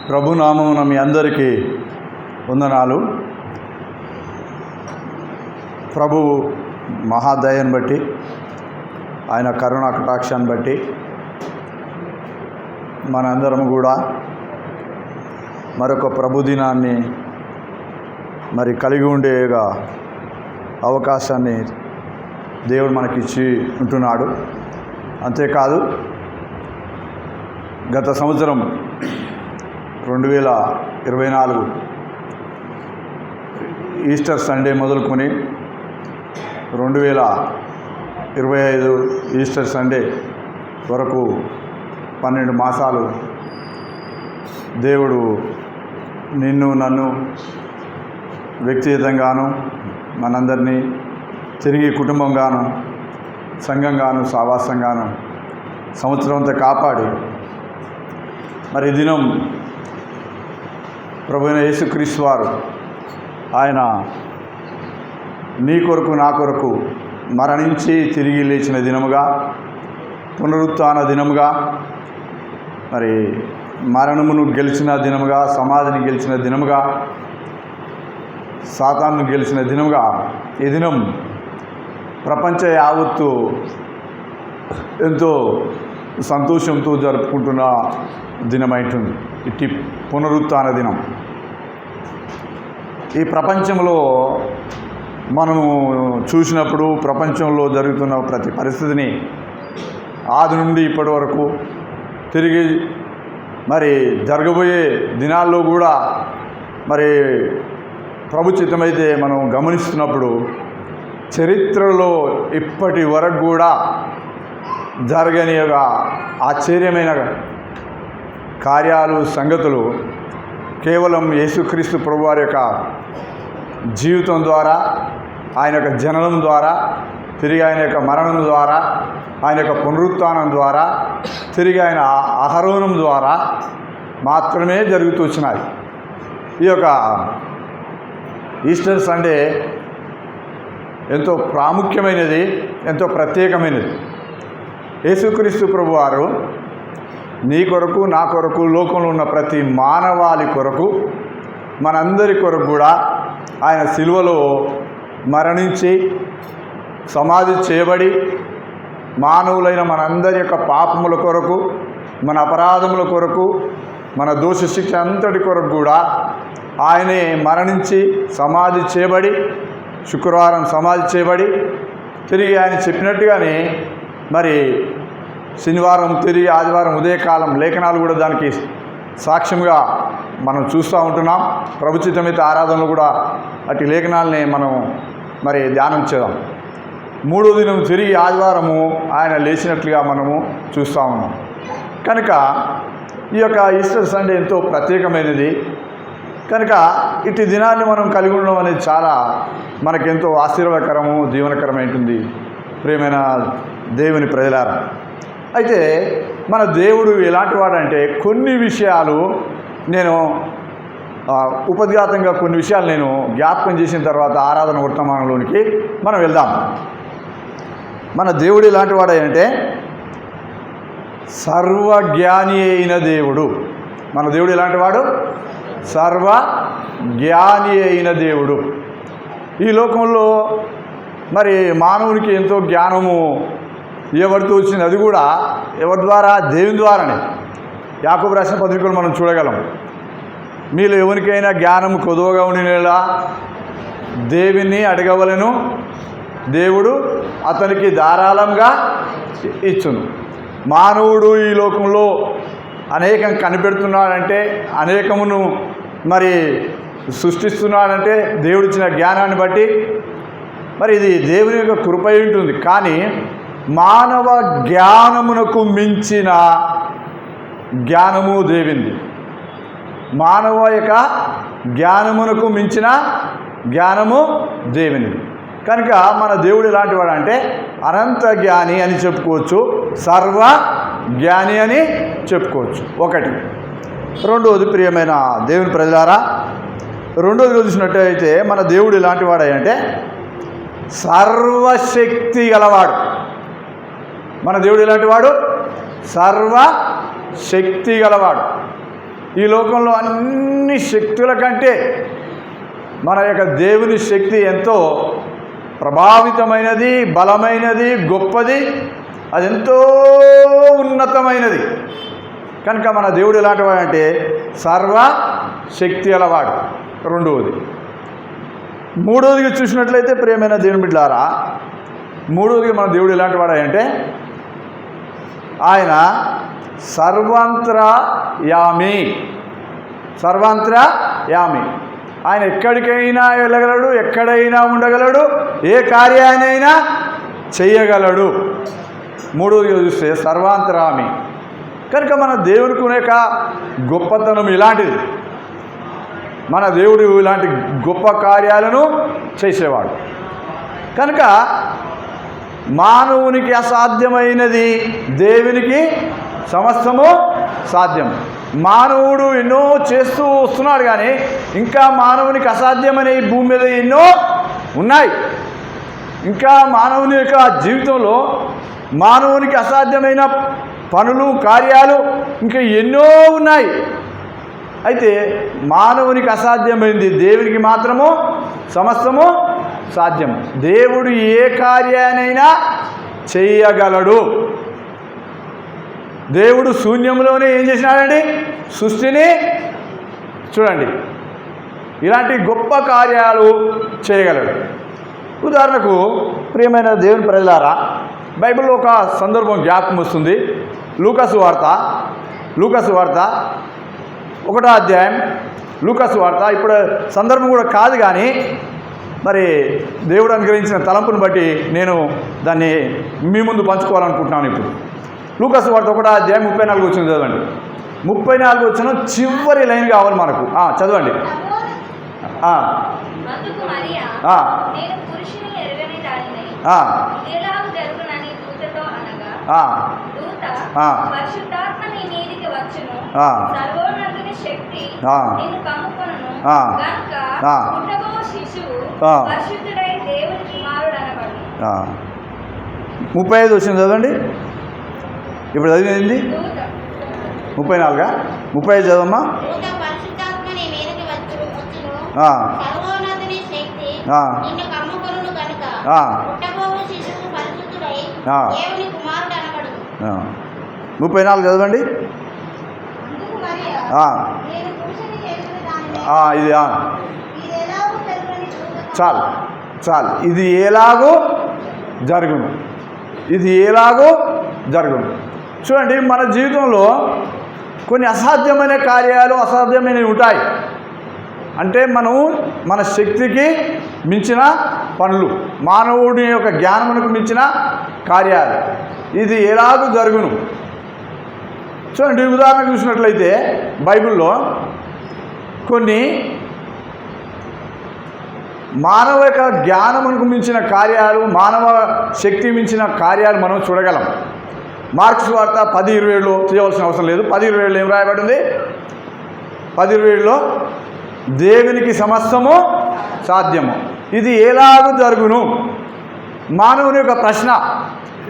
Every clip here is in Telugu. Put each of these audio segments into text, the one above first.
ప్రభునామమున మీ అందరికీ వందనాలు. ప్రభు మహాదయను బట్టి, ఆయన కరుణా కటాక్షాన్ని బట్టి మనందరం కూడా మరొక ప్రభుదినాన్ని కలిగి ఉండేగా అవకాశాన్ని దేవుడు మనకిచ్చి ఉంటున్నాడు. అంతేకాదు, గత సంవత్సరం 2024 ఈస్టర్ సండే మొదలుకొని 2025 ఈస్టర్ సండే వరకు 12 మాసాలు దేవుడు నిన్ను నన్ను వ్యక్తిగతంగాను మనందరినీ తిరిగి కుటుంబంగాను సంఘంగాను సావాసంగాను సంవత్సరం అంతా కాపాడి ఈ దినం ప్రభువైన యేసుక్రీస్తు వారు ఆయన నీ కొరకు నా కొరకు మరణించి తిరిగి లేచిన దినముగా, పునరుత్థాన దినముగా, మరణమును గెలిచిన దినముగా, సమాధిని గెలిచిన దినముగా, సాతాను గెలిచిన దినముగా ఈ దినం ప్రపంచ యావత్తు ఎంతో సంతోషంతో జరుపుకుంటున్న దినమైంటుంది ఇట్టి పునరుత్థాన దినం. ఈ ప్రపంచంలో మనము చూసినప్పుడు ప్రపంచంలో జరుగుతున్న ప్రతి పరిస్థితిని ఆది నుండి ఇప్పటి వరకు తిరిగి జరగబోయే దినాల్లో కూడా ప్రభు చిత్తమైతే మనం గమనిస్తున్నప్పుడు చరిత్రలో ఇప్పటి వరకు కూడా జరగని ఆశ్చర్యమైన కార్యాలు, సంగతులు కేవలం యేసుక్రీస్తు ప్రభువారి యొక్క జీవితం ద్వారా, ఆయన యొక్క జననం ద్వారా, తిరిగి ఆయన యొక్క మరణం ద్వారా, ఆయన యొక్క పునరుత్థానం ద్వారా, తిరిగి ఆయన ఆరోహణం ద్వారా మాత్రమే జరుగుతూ వచ్చినాయి. ఈ యొక్క ఈస్టర్ సండే ఎంతో ప్రాముఖ్యమైనది, ఎంతో ప్రత్యేకమైనది. యేసుక్రీస్తు ప్రభువారు నీ కొరకు నా కొరకు, లోకంలో ఉన్న ప్రతి మానవాళి కొరకు, మనందరి కొరకు కూడా ఆయన సిలువలో మరణించి సమాధి చేయబడి మానవులైన మనందరి యొక్క పాపముల కొరకు, మన అపరాధముల కొరకు, మన దోష శిక్ష అంతటి కొరకు కూడా ఆయనే మరణించి సమాధి చేయబడి, శుక్రవారం సమాధి చేయబడి, తిరిగి ఆయన చెప్పినట్టుగానే శనివారం తిరిగి ఆదివారం ఉదయకాలం లేఖనాలు కూడా దానికి సాక్ష్యంగా మనం చూస్తూ ఉంటున్నాం. ప్రభుచితమిత ఆరాధనలు కూడా అటు లేఖనాలని మనం ధ్యానం చేద్దాం. 3వ దినం తిరిగి ఆదివారము ఆయన లేచినట్లుగా మనము చూస్తూ ఉన్నాం. కనుక ఈ యొక్క ఈస్టర్ సండే ఎంతో ప్రత్యేకమైనది. కనుక ఇటు దినాన్ని మనం కలిగి ఉండడం అనేది చాలా మనకెంతో ఆశీర్వాదకరము, దీవెనకరమైంటుంది. ప్రియమైన దేవుని ప్రజలారా, అయితే మన దేవుడు ఎలాంటి వాడంటే కొన్ని విషయాలు నేను ఉపద్ఘాతంగా కొన్ని విషయాలు నేను జ్ఞాపకం చేసిన తర్వాత ఆరాధన వర్తమానంలోనికి మనం వెళ్దాం. మన దేవుడు ఎలాంటి వాడంటే సర్వజ్ఞాని అయిన దేవుడు. మన దేవుడు ఎలాంటి వాడు? సర్వజ్ఞాని అయిన దేవుడు. ఈ లోకంలో మానవునికి ఎంతో జ్ఞానము ఎవరితో వచ్చింది, అది కూడా ఎవరి ద్వారా? దేవుని ద్వారానే. యాకోబు రాసిన పత్రికలు మనం చూడగలం. మీలో ఎవరికైనా జ్ఞానము కొదువగా ఉండినలా దేవుని అడగవలను, దేవుడు అతనికి ధారాళంగా ఇచ్చును. మానవుడు ఈ లోకంలో అనేకం కనిపెడుతున్నాడంటే, అనేకమును సృష్టిస్తున్నాడంటే దేవుడిచ్చిన జ్ఞానాన్ని బట్టి ఇది దేవుని యొక్క కృప ఉంటుంది. కానీ మానవ జ్ఞానమునకు మించిన జ్ఞానము దేవునిది. మానవ యొక్క జ్ఞానమునకు మించిన జ్ఞానము దేవునిది. కనుక మన దేవుడు ఎలాంటి వాడు అంటే అనంత జ్ఞాని అని చెప్పుకోవచ్చు, సర్వ జ్ఞాని అని చెప్పుకోవచ్చు. ఒకటి. రెండవది, ప్రియమైన దేవుని ప్రజలారా, రెండవది చూసినట్టయితే మన దేవుడు ఎలాంటి వాడంటే సర్వశక్తి గలవాడు. మన దేవుడు ఎలాంటి వాడు? సర్వశక్తి గలవాడు. ఈ లోకంలో అన్ని శక్తుల కంటే మన యొక్క దేవుని శక్తి ఎంతో ప్రభావితమైనది, బలమైనది, గొప్పది, అది ఎంతో ఉన్నతమైనది. కనుక మన దేవుడు ఎలాంటి వాడంటే సర్వశక్తి గలవాడు. రెండవది. మూడవదిగా చూసినట్లయితే ప్రియమైన దేవుని బిడ్డలారా, మూడవదిగా మన దేవుడు ఎలాంటి వాడంటే ఆయన సర్వాంతర్యామి. సర్వాంతర్యామి. ఆయన ఎక్కడికైనా వెళ్ళగలడు, ఎక్కడైనా ఉండగలడు, ఏ కార్యాన్నైనా చేయగలడు. మూడవదిగా చూస్తే సర్వాంతర్యామి. కనుక మన దేవునికి యొక్క గొప్పతనం ఇలాంటిది. మన దేవుడు ఇలాంటి గొప్ప కార్యాలను చేసేవాడు. కనుక మానవునికి అసాధ్యమైనది దేవునికి సమస్తము సాధ్యం. మానవుడు ఎన్నో చేస్తూ వస్తున్నాడు, కానీ ఇంకా మానవునికి అసాధ్యమైన ఈ భూమి మీద ఎన్నో ఉన్నాయి. ఇంకా మానవుని యొక్క జీవితంలో మానవునికి అసాధ్యమైన పనులు, కార్యాలు ఇంకా ఎన్నో ఉన్నాయి. అయితే మానవునికి అసాధ్యమైంది దేవునికి మాత్రము సమస్తము సాధ్యం. దేవుడు ఏ కార్యానైనా చేయగలడు. దేవుడు శూన్యంలోనే ఏం చేసినాడండి? సృష్టిని చూడండి, ఇలాంటి గొప్ప కార్యాలు చేయగలడు. ఉదాహరణకు ప్రియమైన దేవుని ప్రజలారా, బైబిల్లో ఒక సందర్భం జ్ఞాపకం వస్తుంది. లూకాసు వార్త 1వ అధ్యాయం. లూకాసు వార్త ఇప్పుడు సందర్భం కూడా కాదు, కానీ మరి దేవుడు అనుగ్రహించిన తలంపుని బట్టి నేను దాన్ని మీ ముందు పంచుకోవాలనుకుంటున్నాను. ఇప్పుడు లూకాసు వార్త 1వ అధ్యాయం 34 వచ్చింది చదవండి. 34 వచ్చిన చివరి లైన్ కావాలి మనకు. చదవండి. ముప్పై 35 వచ్చింది చదవండి. ఇప్పుడు చదివింది 34. 35 చదవమ్మా. ముప్పై 34 చదవండి. ఇది చాలు. ఇది ఎలాగూ జరుగును. చూడండి, మన జీవితంలో కొన్ని అసాధ్యమైన కార్యాలు, అసాధ్యమైనవి ఉంటాయి. అంటే మన శక్తికి మించిన పనులు, మానవుడి యొక్క జ్ఞానమునకు మించిన కార్యాలు, ఇది ఎలాగూ జరుగును. చూడండి, ఉదాహరణ చూసినట్లయితే బైబిల్లో కొన్ని మానవ యొక్క జ్ఞానమునకు మించిన కార్యాలు, మానవ శక్తి మించిన కార్యాలు మనం చూడగలం. మార్క్స్ వార్త 10:27 చేయవలసిన అవసరం లేదు. 10:27 ఏం రాయబడింది? 10:27 దేవునికి సమస్తము సాధ్యము. ఇది ఎలాగూ జరుగును. మానవుని యొక్క ప్రశ్న,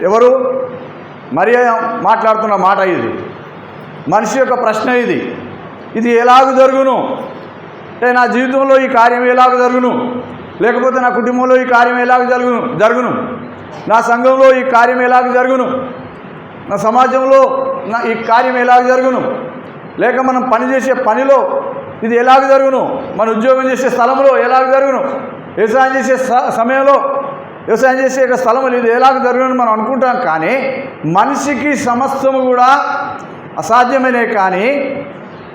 ఎవరు మరియ మాట్లాడుతున్న మాట ఇది, మనిషి యొక్క ప్రశ్న ఇది ఎలాగూ జరుగును. అంటే నా జీవితంలో ఈ కార్యం ఎలాగ జరుగును, లేకపోతే నా కుటుంబంలో ఈ కార్యం ఎలాగ జరుగును, నా సంఘంలో ఈ కార్యం ఎలాగ జరుగును, నా సమాజంలో ఈ కార్యం ఎలాగ జరుగును, లేక మనం పనిచేసే పనిలో ఇది ఎలాగ జరుగును, మన ఉద్యోగం చేసే స్థలంలో ఎలాగ జరుగును, వ్యవసాయం చేసే సమయంలో వ్యవసాయం చేసే స్థలంలో ఇది ఎలాగ జరుగును మనం అనుకుంటాం. కానీ మనిషికి సమస్తము కూడా అసాధ్యమైనవి, కానీ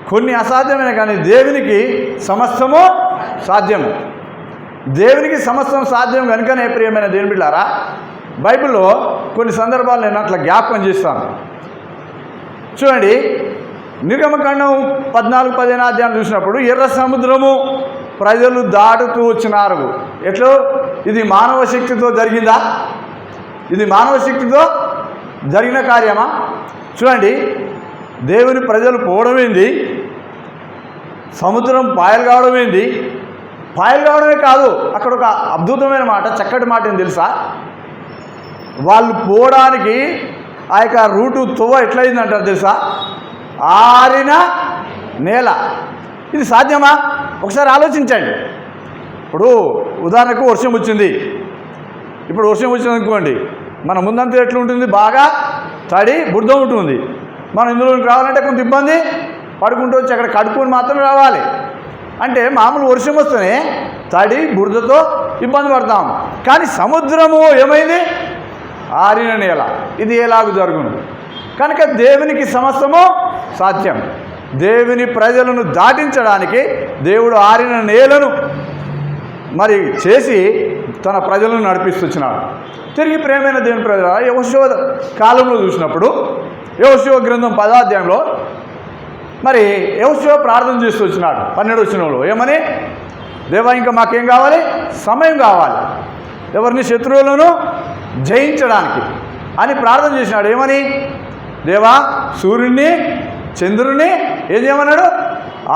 కొన్ని అసాధ్యమైన, కానీ దేవునికి సమస్తము సాధ్యము. దేవునికి సమస్తం సాధ్యం కనుకనే ప్రియమైన దేవుని బిడ్డలారా, బైబిల్లో కొన్ని సందర్భాలు నేను అట్లా జ్ఞాపకం చేస్తాను. చూడండి, నిర్గమకాండం 14-15 అధ్యాయం చూసినప్పుడు ఎర్ర సముద్రము ప్రజలు దాటుతూ వచ్చినారు. ఎట్లో? ఇది మానవ శక్తితో జరిగిందా? ఇది మానవ శక్తితో జరిగిన కార్యమా? చూడండి, దేవుని ప్రజలు పోవడం ఏంది, సముద్రం పాయలు కావడం ఏంది. పాయలు కావడమే కాదు, అక్కడ ఒక అద్భుతమైన మాట, చక్కటి మాట ఏం తెలుసా? వాళ్ళు పోవడానికి ఆ యొక్క రూటు తువ్వ ఎట్లయిందంటారు తెలుసా? ఆరిన నేల. ఇది సాధ్యమా? ఒకసారి ఆలోచించండి. ఇప్పుడు ఉదాహరణకు వర్షం వచ్చింది. ఇప్పుడు వర్షం వచ్చింది అనుకోండి, మన ముందంతా ఎట్లుంటుంది? బాగా తడి బురద ఉంటుంది. మనం ఇందులోకి రావాలంటే కొంత ఇబ్బంది పడుకుంటూ వచ్చి అక్కడ కడుక్కొని మాత్రం రావాలి. అంటే మామూలు వర్షం వస్తేనే తడి బురదతో ఇబ్బంది పడతాం. కానీ సముద్రము ఏమైంది? ఆరిన నేల. ఇది ఎలాగూ జరుగును? కనుక దేవునికి సమస్తము సాధ్యం. దేవుని ప్రజలను దాటించడానికి దేవుడు ఆరిన నేలను మరి చేసి తన ప్రజలను నడిపిస్తున్నాడు. తిరిగి ప్రేమైన దేవుని ప్రజల యెహోషువ కాలంలో చూసినప్పుడు యెహోషువ గ్రంథం 10వ అధ్యాయంలో మరి యెహోషువ ప్రార్థన చేస్తూ వచ్చినాడు 12వ వచనంలో. ఏమని? దేవా, ఇంకా మాకేం కావాలి? సమయం కావాలి ఎవరిని? శత్రువులను జయించడానికి అని ప్రార్థన చేసినాడు. ఏమని? దేవా, సూర్యుడిని చంద్రుడిని ఏం చేయమన్నాడు?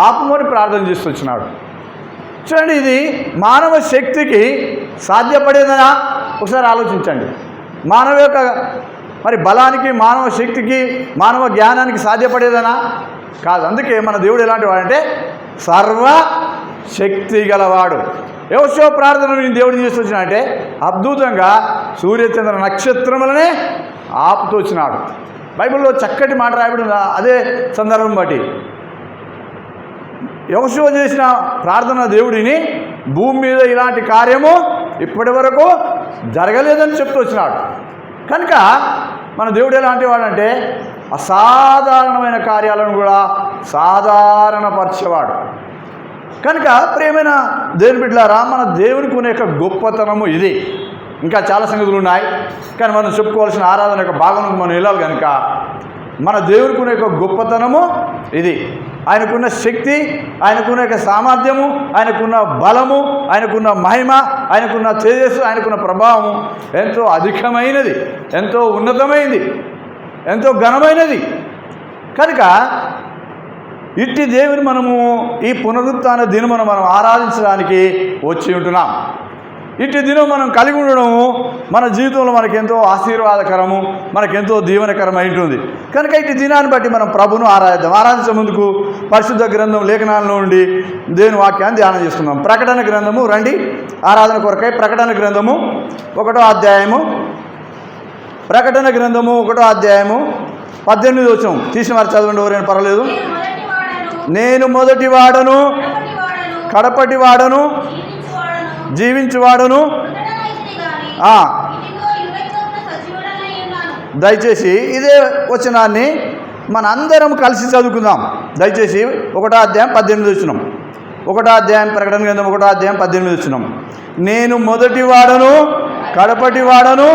ఆపమని ప్రార్థన చేస్తూ వచ్చినాడు. చూడండి, ఇది మానవ శక్తికి సాధ్యపడేదనా? ఒకసారి ఆలోచించండి. మానవ యొక్క మరి బలానికి, మానవ శక్తికి, మానవ జ్ఞానానికి సాధ్యపడేదనా? కాదు. అందుకే మన దేవుడు ఎలాంటి వాడంటే సర్వశక్తి గలవాడు. యెహోషువ ప్రార్థన నేను దేవుడిని చేస్తూ వచ్చినాడంటే అద్భుతంగా సూర్యచంద్ర నక్షత్రములనే ఆపుతూ వచ్చినాడు. బైబిల్లో చక్కటి మాట రాయబడి ఉందా? అదే సందర్భం బట్టి యెహోషువ చేసిన ప్రార్థన దేవుడిని భూమి మీద ఇలాంటి కార్యము ఇప్పటి వరకు జరగలేదని చెప్తూ వచ్చినాడు. కనుక మన దేవుడు ఎలాంటి వాడంటే అసాధారణమైన కార్యాలను కూడా సాధారణపరిచేవాడు. కనుక ప్రియమైన దేవుని బిడ్డలారా, మన దేవునికి ఉన్న యొక్క గొప్పతనము ఇది. ఇంకా చాలా సంగతులు ఉన్నాయి, కానీ మనం చెప్పుకోవాల్సిన ఆరాధన యొక్క భాగంలోకి మనం వెళ్ళాలి. కనుక మన దేవునికి ఉన్న యొక్క గొప్పతనము ఇది. ఆయనకున్న శక్తి, ఆయనకున్న యొక్క సామర్థ్యము, ఆయనకున్న బలము, ఆయనకున్న మహిమ, ఆయనకున్న తేజస్సు, ఆయనకున్న ప్రభావము ఎంతో అధికమైనది, ఎంతో ఉన్నతమైనది, ఎంతో ఘనమైనది. కనుక ఇట్టి దేవుని మనము ఈ పునరుత్థాన దినమును మనం ఆరాధించడానికి వచ్చి ఉంటున్నాం. ఇట్టి దినం మనం కలిగి ఉండడము మన జీవితంలో మనకెంతో ఆశీర్వాదకరము, మనకెంతో దీవెనకరమై ఉంటుంది. కనుక ఇట్టి దినాన్ని బట్టి మనం ప్రభును ఆరాధిద్దాం. ఆరాధించే ముందుకు పరిశుద్ధ గ్రంథం లేఖనాల్లో నుండి దేవుని వాక్యాన్ని ధ్యానం చేసుకుందాం. ప్రకటన గ్రంథము రండి, ఆరాధన కొరకై ప్రకటన గ్రంథము 1వ అధ్యాయము, ప్రకటన గ్రంథము 1వ అధ్యాయము 18వ వచనం తీసిన వారు చదవండి, ఎవరైనా పర్వాలేదు. నేను మొదటి వాడను, కడపటి వాడను, జీవించువాడను. దయచేసి ఇదే వచనాన్ని మన అందరం కలిసి చదువుకుందాం. దయచేసి 1వ అధ్యాయం 18 వచనం, 1వ అధ్యాయం ప్రకటన గ్రంథం 1వ అధ్యాయం 18 వచనం. నేను మొదటి వాడను, కడపటి వాడను,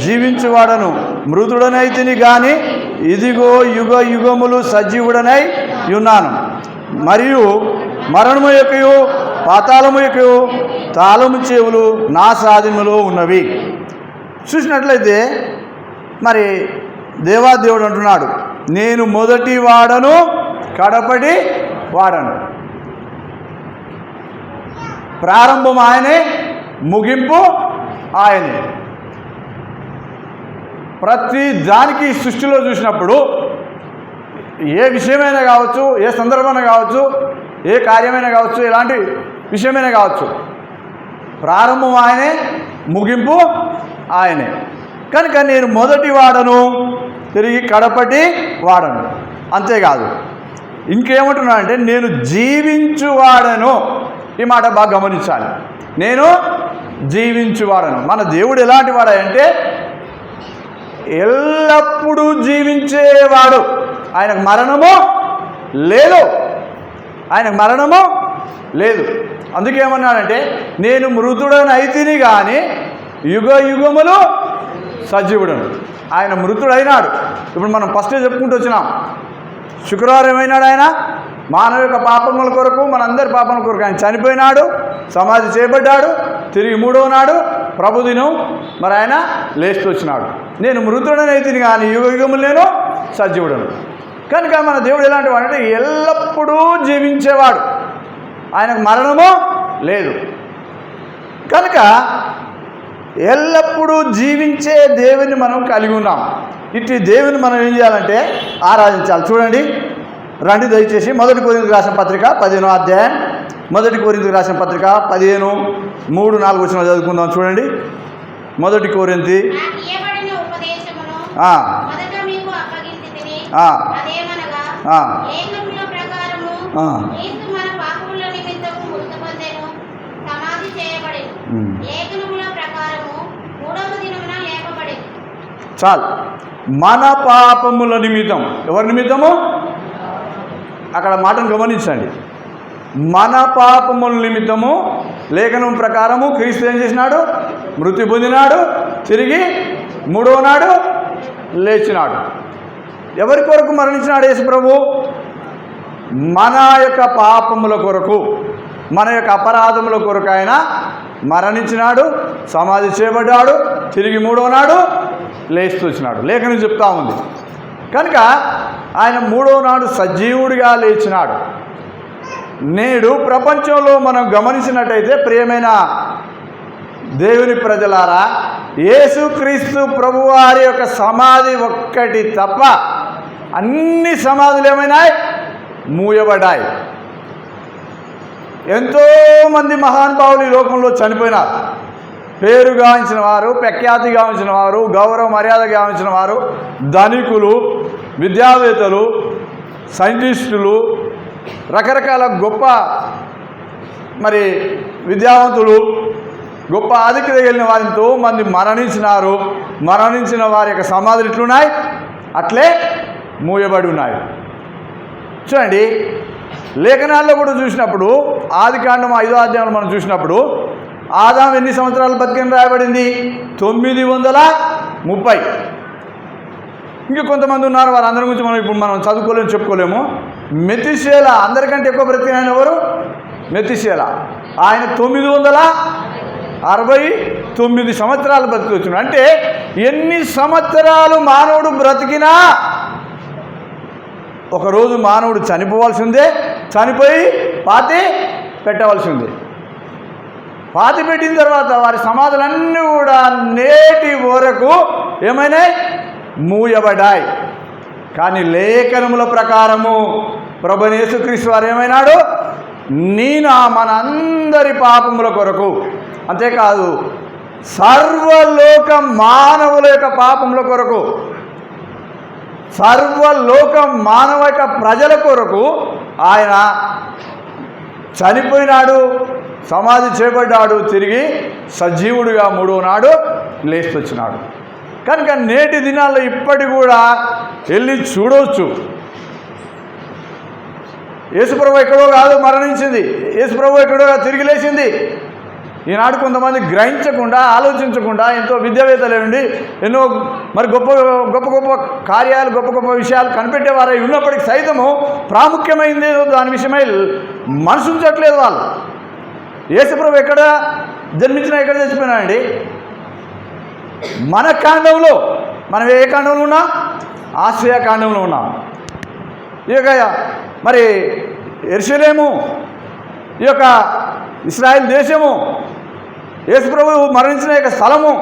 జీవించువాడను, మృతుడనైతిని గాని ఇదిగో యుగ యుగములు సజీవుడనై ఉన్నాను. మరియు మరణము యొక్కయు పాతాళము యొక్కయు తాళము చెవులు నా స్వాధీనములో ఉన్నవి. చూసినట్లయితే మరి దేవాదేవుడు అంటున్నాడు, నేను మొదటి వాడను, కడపటి వాడను. ప్రారంభం ఆయనే, ముగింపు ఆయనే. ప్రతి దానికి సృష్టిలో చూసినప్పుడు ఏ విషయమైనా కావచ్చు, ఏ సందర్భమైనా కావచ్చు, ఏ కార్యమైనా కావచ్చు, ఎలాంటి విషయమైనా కావచ్చు, ప్రారంభం ఆయనే, ముగింపు ఆయనే. కనుక నేను మొదటి వాడను, తిరిగి కడపటి వాడను. అంతేకాదు, ఇంకేమంటున్నానంటే నేను జీవించువాడను. ఈ మాట బాగా గమనించాలి. నేను జీవించువాడను. మన దేవుడు ఎలాంటి వాడంటే ఎల్లప్పుడూ జీవించేవాడు. ఆయనకు మరణము లేదు, ఆయనకు మరణము లేదు. అందుకేమన్నాడంటే నేను మృతుడనైతిని కానీ యుగ యుగములు సజీవుడను. ఆయన మృతుడైనాడు. ఇప్పుడు మనం ఫస్టే చెప్పుకుంటూ వచ్చినాం, శుక్రవారం ఏమైనాడు ఆయన? మానవ యొక్క పాపముల కొరకు, మనందరి పాపముల కొరకు ఆయన చనిపోయినాడు, సమాధి చేయబడ్డాడు. తిరిగి 3వ నాడు ప్రభుదినం మరి ఆయన లేస్తూ వచ్చినాడు. నేను మృతుడనైతిని కానీ యుగ యుగములు నేను సజీవుడను. కనుక మన దేవుడు ఎలాంటి వాడంటే ఎల్లప్పుడూ జీవించేవాడు. ఆయనకు మరణము లేదు. కనుక ఎల్లప్పుడూ జీవించే దేవుని మనం కలిగి ఉన్నాం. ఇట్టి దేవుని మనం ఏం చేయాలంటే ఆరాధించాలి. చూడండి, రండి దయచేసి 1 కొరింథీయులకు రాసిన పత్రిక 15వ అధ్యాయం, 1 కొరింథీయులకు రాసిన పత్రిక 15, 3, 4 వచనాలు చదువుకుందాం. చూడండి. 1 కొరింథీ చాలు. మన పాపముల నిమిత్తం. ఎవరి నిమిత్తము? అక్కడ మాటను గమనించండి. మన పాపముల నిమిత్తము లేఖనం ప్రకారము క్రీస్తు ఏం చేసినాడు? మృతి పొందినాడు, తిరిగి 3వ నాడు లేచినాడు. ఎవరి కొరకు మరణించినాడు యేసు ప్రభు? మన యొక్క పాపముల కొరకు, మన యొక్క అపరాధముల కొరకు ఆయన మరణించినాడు, సమాధి చేయబడ్డాడు, తిరిగి 3వ నాడు లేస్తూ వచ్చినాడు. లేఖనం చెప్తా ఉంది. కనుక ఆయన 3వ నాడు సజీవుడిగా లేచినాడు. నేడు ప్రపంచంలో మనం గమనించినట్టయితే ప్రియమైన దేవుని ప్రజలారా, యేసుక్రీస్తు ప్రభువారి యొక్క సమాధి ఒక్కటి తప్ప అన్ని సమాధులు ఏమైనాయి? మూయబడ్డాయి. ఎంతోమంది మహానుభావులు ఈ లోకంలో చనిపోయినారు. పేరు గావించిన వారు, ప్రఖ్యాతి గావించిన వారు, గౌరవ మర్యాద గావించిన వారు, ధనికులు, విద్యావేత్తలు, సైంటిస్టులు, రకరకాల గొప్ప విద్యావంతులు, గొప్ప ఆధిక్యత కలిగిన వారు ఎంతో మంది మరణించినారు. మరణించిన వారి యొక్క సమాధులు ఎట్లున్నాయి? అట్లే మూయబడి ఉన్నాయి. చూడండి, లేఖనాల్లో కూడా చూసినప్పుడు ఆదికాండం 5వ అధ్యాయంలో మనం చూసినప్పుడు ఆదాము ఎన్ని సంవత్సరాలు బతికని రాయబడింది? 930. ఇంకా కొంతమంది ఉన్నారు, వారు అందరి గురించి మనం చదువుకోలేము, చెప్పుకోలేము. మెతుషేల అందరికంటే ఎక్కువ బ్రతికిన ఎవరు? మెతుషేల. ఆయన 969 సంవత్సరాలు బ్రతికి వచ్చినాడు. అంటే ఎన్ని సంవత్సరాలు మానవుడు బ్రతికినా ఒకరోజు మానవుడు చనిపోవాల్సిందే, చనిపోయి పాతి పెట్టవలసిందే. పాతి పెట్టిన తర్వాత వారి సమాధులన్నీ కూడా నేటి వరకు ఏమైనాయి? మూయబడ్డాయి. కానీ లేఖనముల ప్రకారము ప్రభువైన యేసుక్రీస్తు వారు ఏమైనాడు? నేను మనందరి పాపముల కొరకు, అంతేకాదు సర్వలోక మానవుల యొక్క పాపముల కొరకు, సర్వలోక మానవ యొక్క ప్రజల కొరకు ఆయన చనిపోయినాడు, సమాధి చేయబడ్డాడు, తిరిగి సజీవుడిగా 3వ నాడు లేస్తొచ్చినాడు. కనుక నేటి దినాల్లో ఇప్పటి కూడా వెళ్ళి చూడవచ్చు. యేసుప్రభు ఎక్కడో కాదు మరణించింది, యేసుప్రభు ఎక్కడో తిరిగి లేచింది. ఈనాడు కొంతమంది గ్రహించకుండా, ఆలోచించకుండా, ఎంతో విద్యావేత్తలు ఉండి ఎన్నో గొప్ప గొప్ప గొప్ప కార్యాలు, గొప్ప గొప్ప విషయాలు కనిపెట్టేవారై ఉన్నప్పటికీ సైతము ప్రాముఖ్యమైంది దాని విషయమై మనసుంచట్లేదు వాళ్ళు. యేసుప్రభు ఎక్కడ జన్మించినా, ఎక్కడ చచ్చిపోయినాడండి? మన కాండంలో. మనం ఏ కాండంలో ఉన్నాం? ఆసియా కాండంలో ఉన్నాం. ఈ యొక్క యెరూషలేము, ఈ యొక్క ఇశ్రాయేల్ దేశము, యేసుప్రభు మరణించిన యొక్క స్థలము,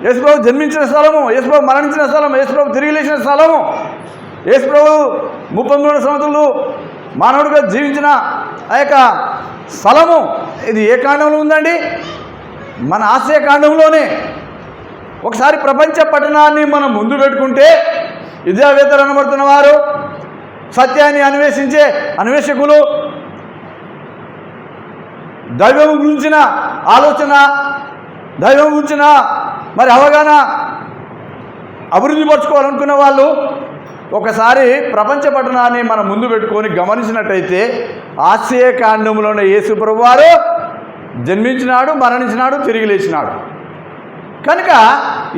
యేసుప్రభు జన్మించిన స్థలము, యేసుప్రభు మరణించిన స్థలము, యేసుప్రభు తిరిగి లేచిన స్థలము, యేసుప్రభు 33 సంవత్సరాలు మానవుడిగా జీవించిన ఆ యొక్క స్థలము. ఇది ఏ కాండంలో ఉందండి? మన ఆసియా కాండంలోనే. ఒకసారి ప్రపంచ పట్టణాన్ని మనం ముందు పెట్టుకుంటే విద్యావేత్తలు అనబడుతున్న వారు, సత్యాన్ని అన్వేషించే అన్వేషకులు, దైవం గురించిన ఆలోచన, దైవం గురించిన అవగాహన అభివృద్ధి పరచుకోవాలనుకున్న వాళ్ళు ఒకసారి ప్రపంచ పట్టణాన్ని మనం ముందు పెట్టుకొని గమనించినట్టయితే ఆసియా కాండంలోనే యేసు ప్రభువారు జన్మించినాడు, మరణించినాడు, తిరిగి లేచినాడు. కనుక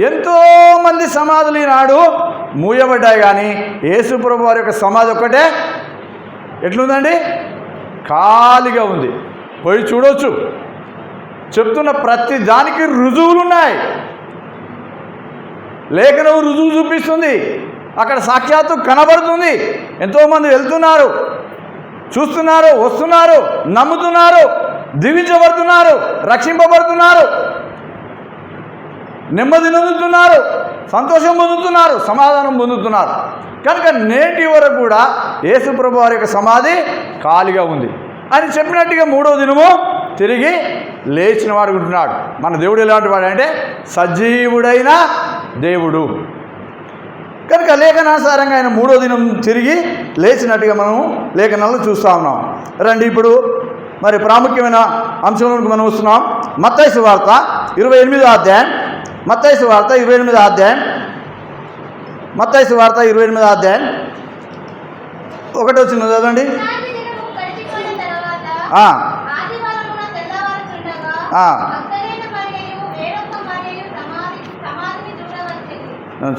ఎంతోమంది సమాధులు ఈనాడు మూయబడ్డాయి. కానీ యేసు ప్రభువారి యొక్క సమాధి ఒక్కటే ఎట్లుందండి? ఖాళీగా ఉంది. పోయి చూడవచ్చు. చెప్తున్న ప్రతి దానికి రుజువులు ఉన్నాయి. లేఖనం రుజువు చూపిస్తుంది. అక్కడ సాక్షాత్తు కనబడుతుంది. ఎంతోమంది వెళ్తున్నారు, చూస్తున్నారు, వస్తున్నారు, నమ్ముతున్నారు, దీవించబడుతున్నారు, రక్షింపబడుతున్నారు, నెమ్మది నొందుతున్నారు. సంతోషం పొందుతున్నారు, సమాధానం పొందుతున్నారు. కనుక నేటి వరకు కూడా యేసు ప్రభు వారి యొక్క సమాధి ఖాళీగా ఉంది. అని చెప్పినట్టుగా 3వ దినము తిరిగి లేచిన వాడు ఉంటున్నాడు. మన దేవుడు ఎలాంటి వాడు అంటే సజీవుడైన దేవుడు. కనుక లేఖనానుసారంగా ఆయన 3వ దినం తిరిగి లేచినట్టుగా మనం లేఖనాలు చూస్తూ ఉన్నాం. రండి ఇప్పుడు మరి ప్రాముఖ్యమైన అంశంలోకి మనం వస్తున్నాం. మత్తయి సువార్త 28వ అధ్యాయం. మత్తయి సువార్త 28వ అధ్యాయం. మత్తయి సువార్త 28వ అధ్యాయం 1 వచ్చింది చదవండి.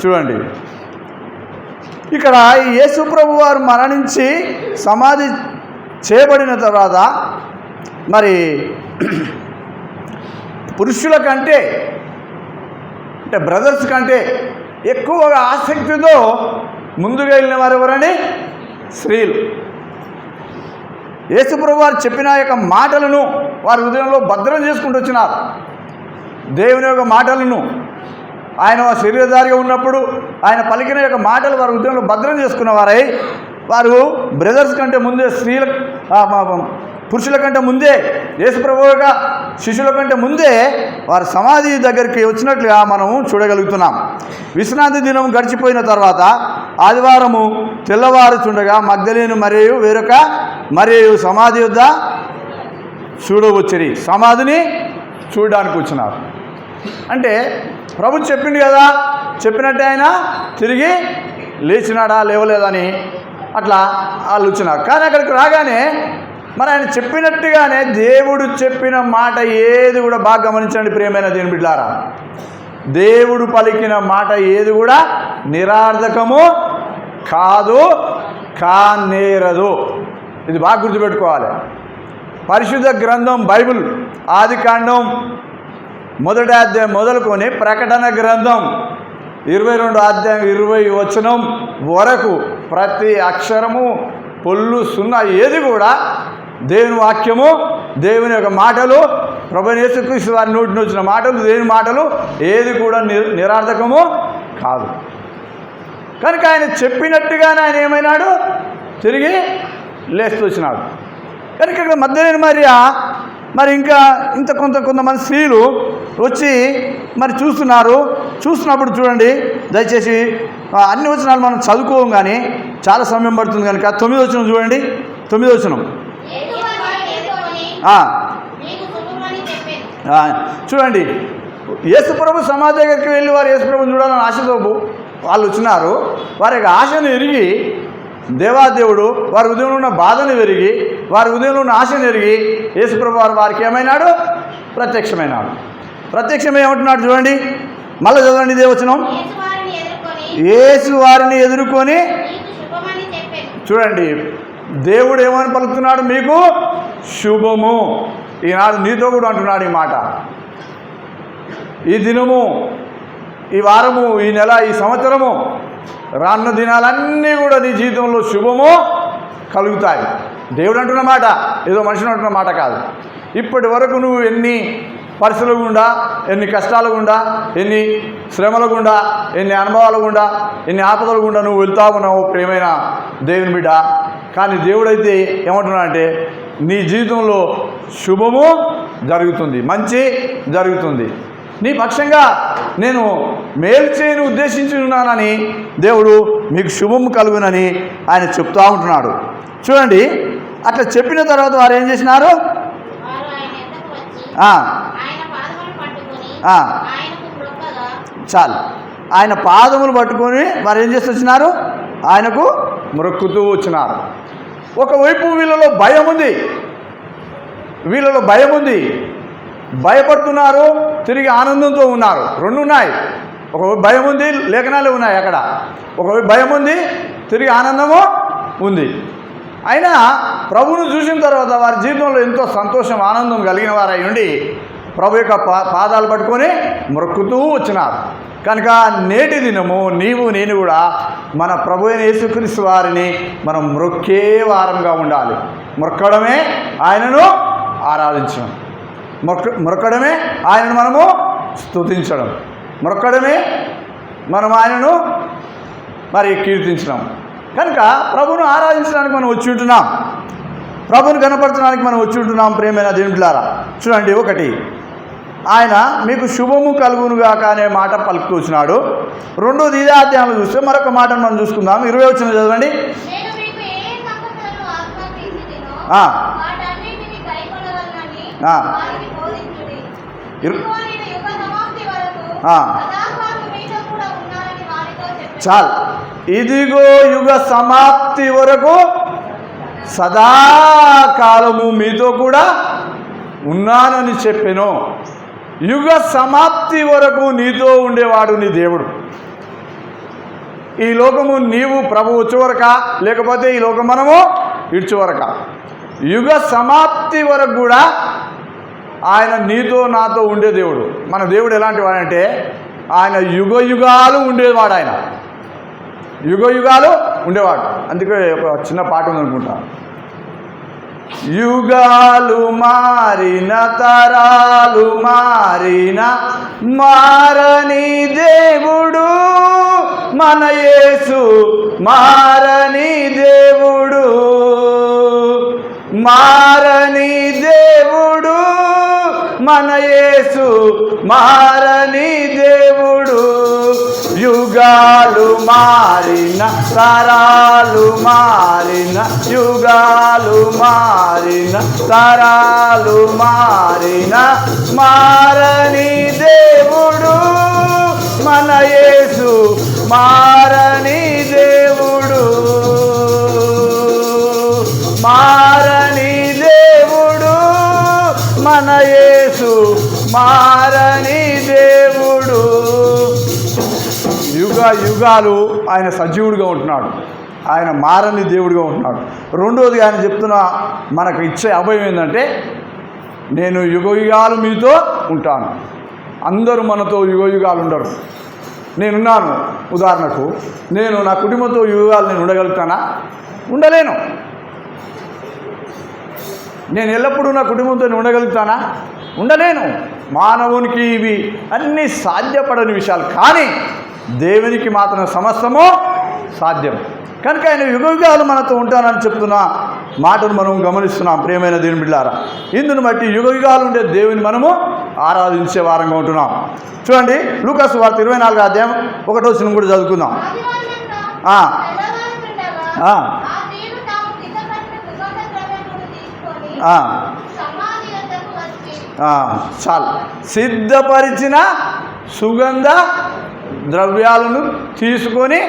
చూడండి, ఇక్కడ యేసు ప్రభు వారు మరణించి సమాధి చేయబడిన తర్వాత మరి పురుషుల కంటే అంటే బ్రదర్స్ కంటే ఎక్కువగా ఆసక్తితో ముందుగా వెళ్ళిన వారు ఎవరండి? స్త్రీలు. యేసు ప్రభు వారు చెప్పిన యొక్క మాటలను వారి హృదయంలో భద్రం చేసుకుంటూ వచ్చినారు. దేవుని యొక్క మాటలను ఆయన శరీరధారిగా ఉన్నప్పుడు ఆయన పలికిన యొక్క మాటలు వారి హృదయంలో భద్రం చేసుకున్నవారై వారు బ్రదర్స్ కంటే ముందే పురుషుల కంటే ముందే యేసు ప్రభు యొక్క శిష్యుల కంటే ముందే వారి సమాధి దగ్గరికి వచ్చినట్లుగా మనం చూడగలుగుతున్నాం. విశ్రాంతి దినం గడిచిపోయిన తర్వాత ఆదివారము తెల్లవారుచుండగా మగ్దలేను మరియు వేరొక మరియు సమాధి వద్ద చూడవచ్చిరి. సమాధిని చూడడానికి వచ్చినారు. అంటే ప్రభు చెప్పింది కదా, చెప్పినట్టే ఆయన తిరిగి లేచినాడా లేవలేదని అట్లా వాళ్ళు వచ్చినారు. కానీ అక్కడికి రాగానే మరి ఆయన చెప్పినట్టుగానే దేవుడు చెప్పిన మాట ఏది కూడా బాగా గమనించండి ప్రియమైన దేవుని బిడ్డలారా. దేవుడు పలికిన మాట ఏది కూడా నిరార్థకము కాదు, కానేరదు. ఇది బాగా గుర్తుపెట్టుకోవాలి. పరిశుద్ధ గ్రంథం బైబిల్ ఆదికాండం 1వ అధ్యాయం మొదలుకొని ప్రకటన గ్రంథం 22వ అధ్యాయం 20వ వచనం వరకు ప్రతి అక్షరము పొల్లు సున్నా ఏది కూడా దేవుని వాక్యము, దేవుని యొక్క మాటలు, ప్రభువైన యేసుక్రీస్తు వారి నోటి వచ్చిన మాటలు, దేవుని మాటలు ఏది కూడా నిరార్థకము కాదు. కనుక ఆయన చెప్పినట్టుగానే ఆయన ఏమైనాడు? తిరిగి లేస్తూ వచ్చినాడు. కనుక ఇక్కడ మగ్దలేనే మరియా మరి ఇంకా కొంతమంది స్త్రీలు వచ్చి మరి చూస్తున్నప్పుడు చూడండి, దయచేసి అన్ని వచనాలు మనం చదువుకోం కానీ చాలా సమయం పడుతుంది కనుక 9వ వచనం చూడండి. 9వ వచనం చూడండి. యేసుప్రభు సమాధి దగ్గరికి వెళ్ళి వారు యేసుప్రభుని చూడాలని ఆశతో వాళ్ళు వచ్చినారు. వారి యొక్క ఆశను ఎరిగి దేవాదేవుడు వారి ఉదయంలో ఉన్న బాధను ఎరిగి వారి ఉదయంలో ఉన్న ఆశను ఎరిగి యేసుప్రభు వారికి ఏమైనాడు? ప్రత్యక్షమైనాడు. ప్రత్యక్షమేమంటున్నాడు చూడండి, మళ్ళీ చదవండి ఇదే వచనం. యేసు వారిని ఎదుర్కొని చూడండి, దేవుడు ఏమని పలుకుతున్నాడు? మీకు శుభము. ఈనాడు నీతో కూడా అంటున్నాడు ఈ మాట. ఈ దినము, ఈ వారము, ఈ నెల, ఈ సంవత్సరము, రానున్న దినాలన్నీ కూడా నీ జీవితంలో శుభము కలుగుతాయి. దేవుడు అంటున్న మాట, ఏదో మనుషులు అంటున్న మాట కాదు. ఇప్పటి వరకు నువ్వు ఎన్ని పరిస్థితుల గుండా, ఎన్ని కష్టాల గుండా, ఎన్ని శ్రమల గుండా, ఎన్ని అనుభవాల గుండా, ఎన్ని ఆపదల గుండా నువ్వు వెళ్తా ఉన్నావు ప్రియమైన దేవుని బిడ్డ. కానీ దేవుడైతే ఏమంటున్నాడంటే నీ జీవితంలో శుభము జరుగుతుంది, మంచి జరుగుతుంది. నీ పక్షంగా నేను మేలు చేయని ఉద్దేశించి ఉన్నానని దేవుడు మీకు శుభము కలుగునని ఆయన చెప్తూ ఉంటున్నాడు. చూడండి, అట్లా చెప్పిన తర్వాత వారు ఏం చేసినారు? చాలు, ఆయన పాదములు పట్టుకొని వారు ఏం చేస్తూ వచ్చినారు? ఆయనకు మొక్కుతూ వచ్చినారు. ఒకవైపు వీళ్ళలో భయం ఉంది, భయపడుతున్నారు, తిరిగి ఆనందంతో ఉన్నారు. రెండు ఉన్నాయి. ఒకవైపు భయం ఉంది, లేఖనాలు ఉన్నాయి అక్కడ. ఒకవైపు భయం ఉంది, తిరిగి ఆనందము ఉంది. అయినా ప్రభువును చూసిన తర్వాత వారి జీవితంలో ఎంతో సంతోషం, ఆనందం కలిగిన వారై ఉండి ప్రభు యొక్క పాదాలు పట్టుకొని మొక్కుతూ వచ్చినారు. కనుక నేటి దినము నీవు నేను కూడా మన ప్రభు అయిన యేసుక్రీస్తు వారిని మనం మొక్కే వారంగా ఉండాలి. మొక్కడమే ఆయనను ఆరాధించడం, మొక్కడమే ఆయనను మనము స్తుతించడం, మొక్కడమే మనం ఆయనను మరి కీర్తించినాం. కనుక ప్రభువును ఆరాధించడానికి మనం వచ్చి ఉంటున్నాం, ప్రభువును కనపరచడానికి మనం వచ్చి ఉంటున్నాం. ప్రియమైన దేవుని బిడ్డలారా, చూడండి, ఒకటి, ఆయన మీకు శుభము కలుగునుగాక అనే మాట పలుకుతూ వచ్చినాడు. రెండోది ఇదే అధ్యాయంలో చూస్తే మరొక మాటను మనం చూసుకుందాం. 20 వచ్చిన చదవండి. చాలు, ఇదిగో యుగ సమాప్తి వరకు సదాకాలము మీతో కూడా ఉన్నానని చెప్పెను. యుగ సమాప్తి వరకు నీతో ఉండేవాడు నీ దేవుడు. ఈ లోకము నీవు ప్రభు వచ్చేవరక, లేకపోతే ఈ లోకం మనము ఇడ్చేవరక, యుగ సమాప్తి వరకు కూడా ఆయన నీతో నాతో ఉండే దేవుడు. మన దేవుడు ఎలాంటి వాడంటే ఆయన యుగ యుగాలు ఉండేవాడు. ఆయన యుగ యుగాలు ఉండేవాడు. అందుకే ఒక చిన్న పాట ఉందనుకుంటా. యుగాలు మారిన, తరాలు మారిన, మారని దేవుడు మన యేసు, మారని దేవుడు, మారని దేవుడు మన యేసు, మారని దేవుడు. యుగాలు మారిన, తరాలు మారిన, యుగాలు మారిన, తరాలు మారిన, మారని దేవుడు మన యేసు, మారని దేవుడు, మారని దేవుడు మన యేసు, మారని దేవుడు. యుగ యుగాలు ఆయన సజీవుడిగా ఉంటున్నాడు, ఆయన మారని దేవుడిగా ఉంటున్నాడు. రెండోది ఆయన చెప్తున్న మనకు ఇచ్చే అభయం ఏంటంటే, నేను యుగ యుగాలు మీతో ఉంటాను. అందరూ మనతో యుగ యుగాలు ఉండరు. నేనున్నాను. ఉదాహరణకు నేను నా కుటుంబంతో యుగాలు నేను ఉండగలుగుతానా? ఉండలేను. నేను ఎల్లప్పుడూ నా కుటుంబంతో ఉండగలుగుతానా? ఉండలేను. మానవునికి ఇవి అన్నీ సాధ్యపడని విషయాలు, కానీ దేవునికి మాత్రం సమస్తము సాధ్యం. కనుక ఆయన యుగయుగాలు మనతో ఉంటానని చెప్తున్న మాటను మనం గమనిస్తున్నాం. ప్రియమైన దేవుని బిడ్డలారా, ఇందును బట్టి యుగయుగాలు ఉండే దేవుని మనము ఆరాధించే వారంగా ఉంటున్నాం. చూడండి, లూకాసు వార్త 24వ అధ్యాయం 1వ వచనం కూడా చదువుకుందాం. చాలు, సిద్ధపరిచిన సుగంధ ద్రవ్యాలను తీసుకొని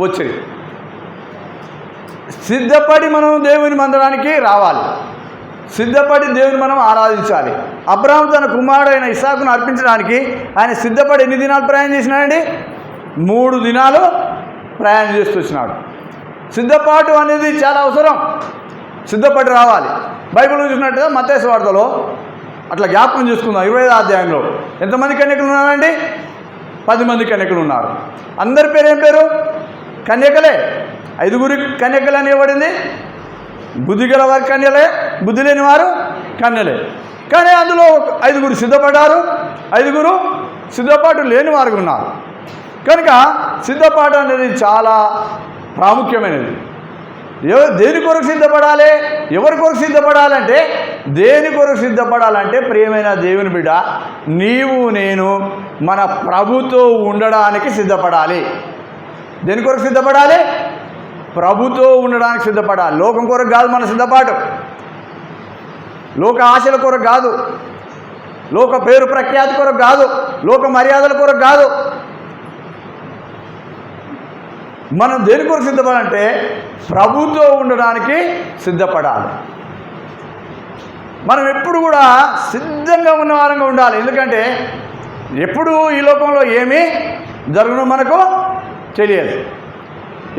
వచ్చి, సిద్ధపడి మనం దేవుని మందిరానికి రావాలి, సిద్ధపడి దేవుని మనం ఆరాధించాలి. అబ్రహాము తన కుమారుడైన ఇస్సాకును అర్పించడానికి ఆయన సిద్ధపడి ఎన్ని దినాలు ప్రయాణం చేసినాడండి? 3 దినాలు ప్రయాణం చేస్తూ వచ్చినాడు. సిద్ధపాటు అనేది చాలా అవసరం. సిద్ధపడి రావాలి. బైబిల్ చూసినట్టుగా మత్తయి సువార్తలో అట్లా జ్ఞాపకం చేసుకుందాం. 25వ అధ్యాయంలో ఎంతమంది కన్యకలు ఉన్నారండి? 10 మంది కన్యకలు ఉన్నారు. అందరి పేరు ఏం పేరు? కన్యకలే. 5 కన్యకలు అని ఇవ్వబడింది. బుద్ధి గల వారి కన్యలే, బుద్ధి లేని వారు కన్యలే. కానీ అందులో 5 సిద్ధపడ్డారు, 5 సిద్ధపాటు లేని వారు ఉన్నారు. కనుక సిద్ధపాటు అనేది చాలా ప్రాముఖ్యమైనది. దేని కొరకు సిద్ధపడాలి? ఎవరి కొరకు సిద్ధపడాలంటే, దేని కొరకు సిద్ధపడాలంటే, ప్రియమైన దేవుని బిడ్డ, నీవు నేను మన ప్రభుతో ఉండడానికి సిద్ధపడాలి. దేని కొరకు సిద్ధపడాలి? ప్రభుతో ఉండడానికి సిద్ధపడాలి. లోకం కొరకు కాదు మన సిద్ధపాటు, లోక ఆశల కొరకు కాదు, లోక పేరు ప్రఖ్యాతి కొరకు కాదు, లోక మర్యాదల కొరకు కాదు. మనం దేని కొరకు సిద్ధపడాలంటే ప్రభుతో ఉండడానికి సిద్ధపడాలి. మనం ఎప్పుడు కూడా సిద్ధంగా ఉన్న వారంగా ఉండాలి. ఎందుకంటే ఎప్పుడు ఈ లోకంలో ఏమీ జరుగునో మనకు తెలియదు.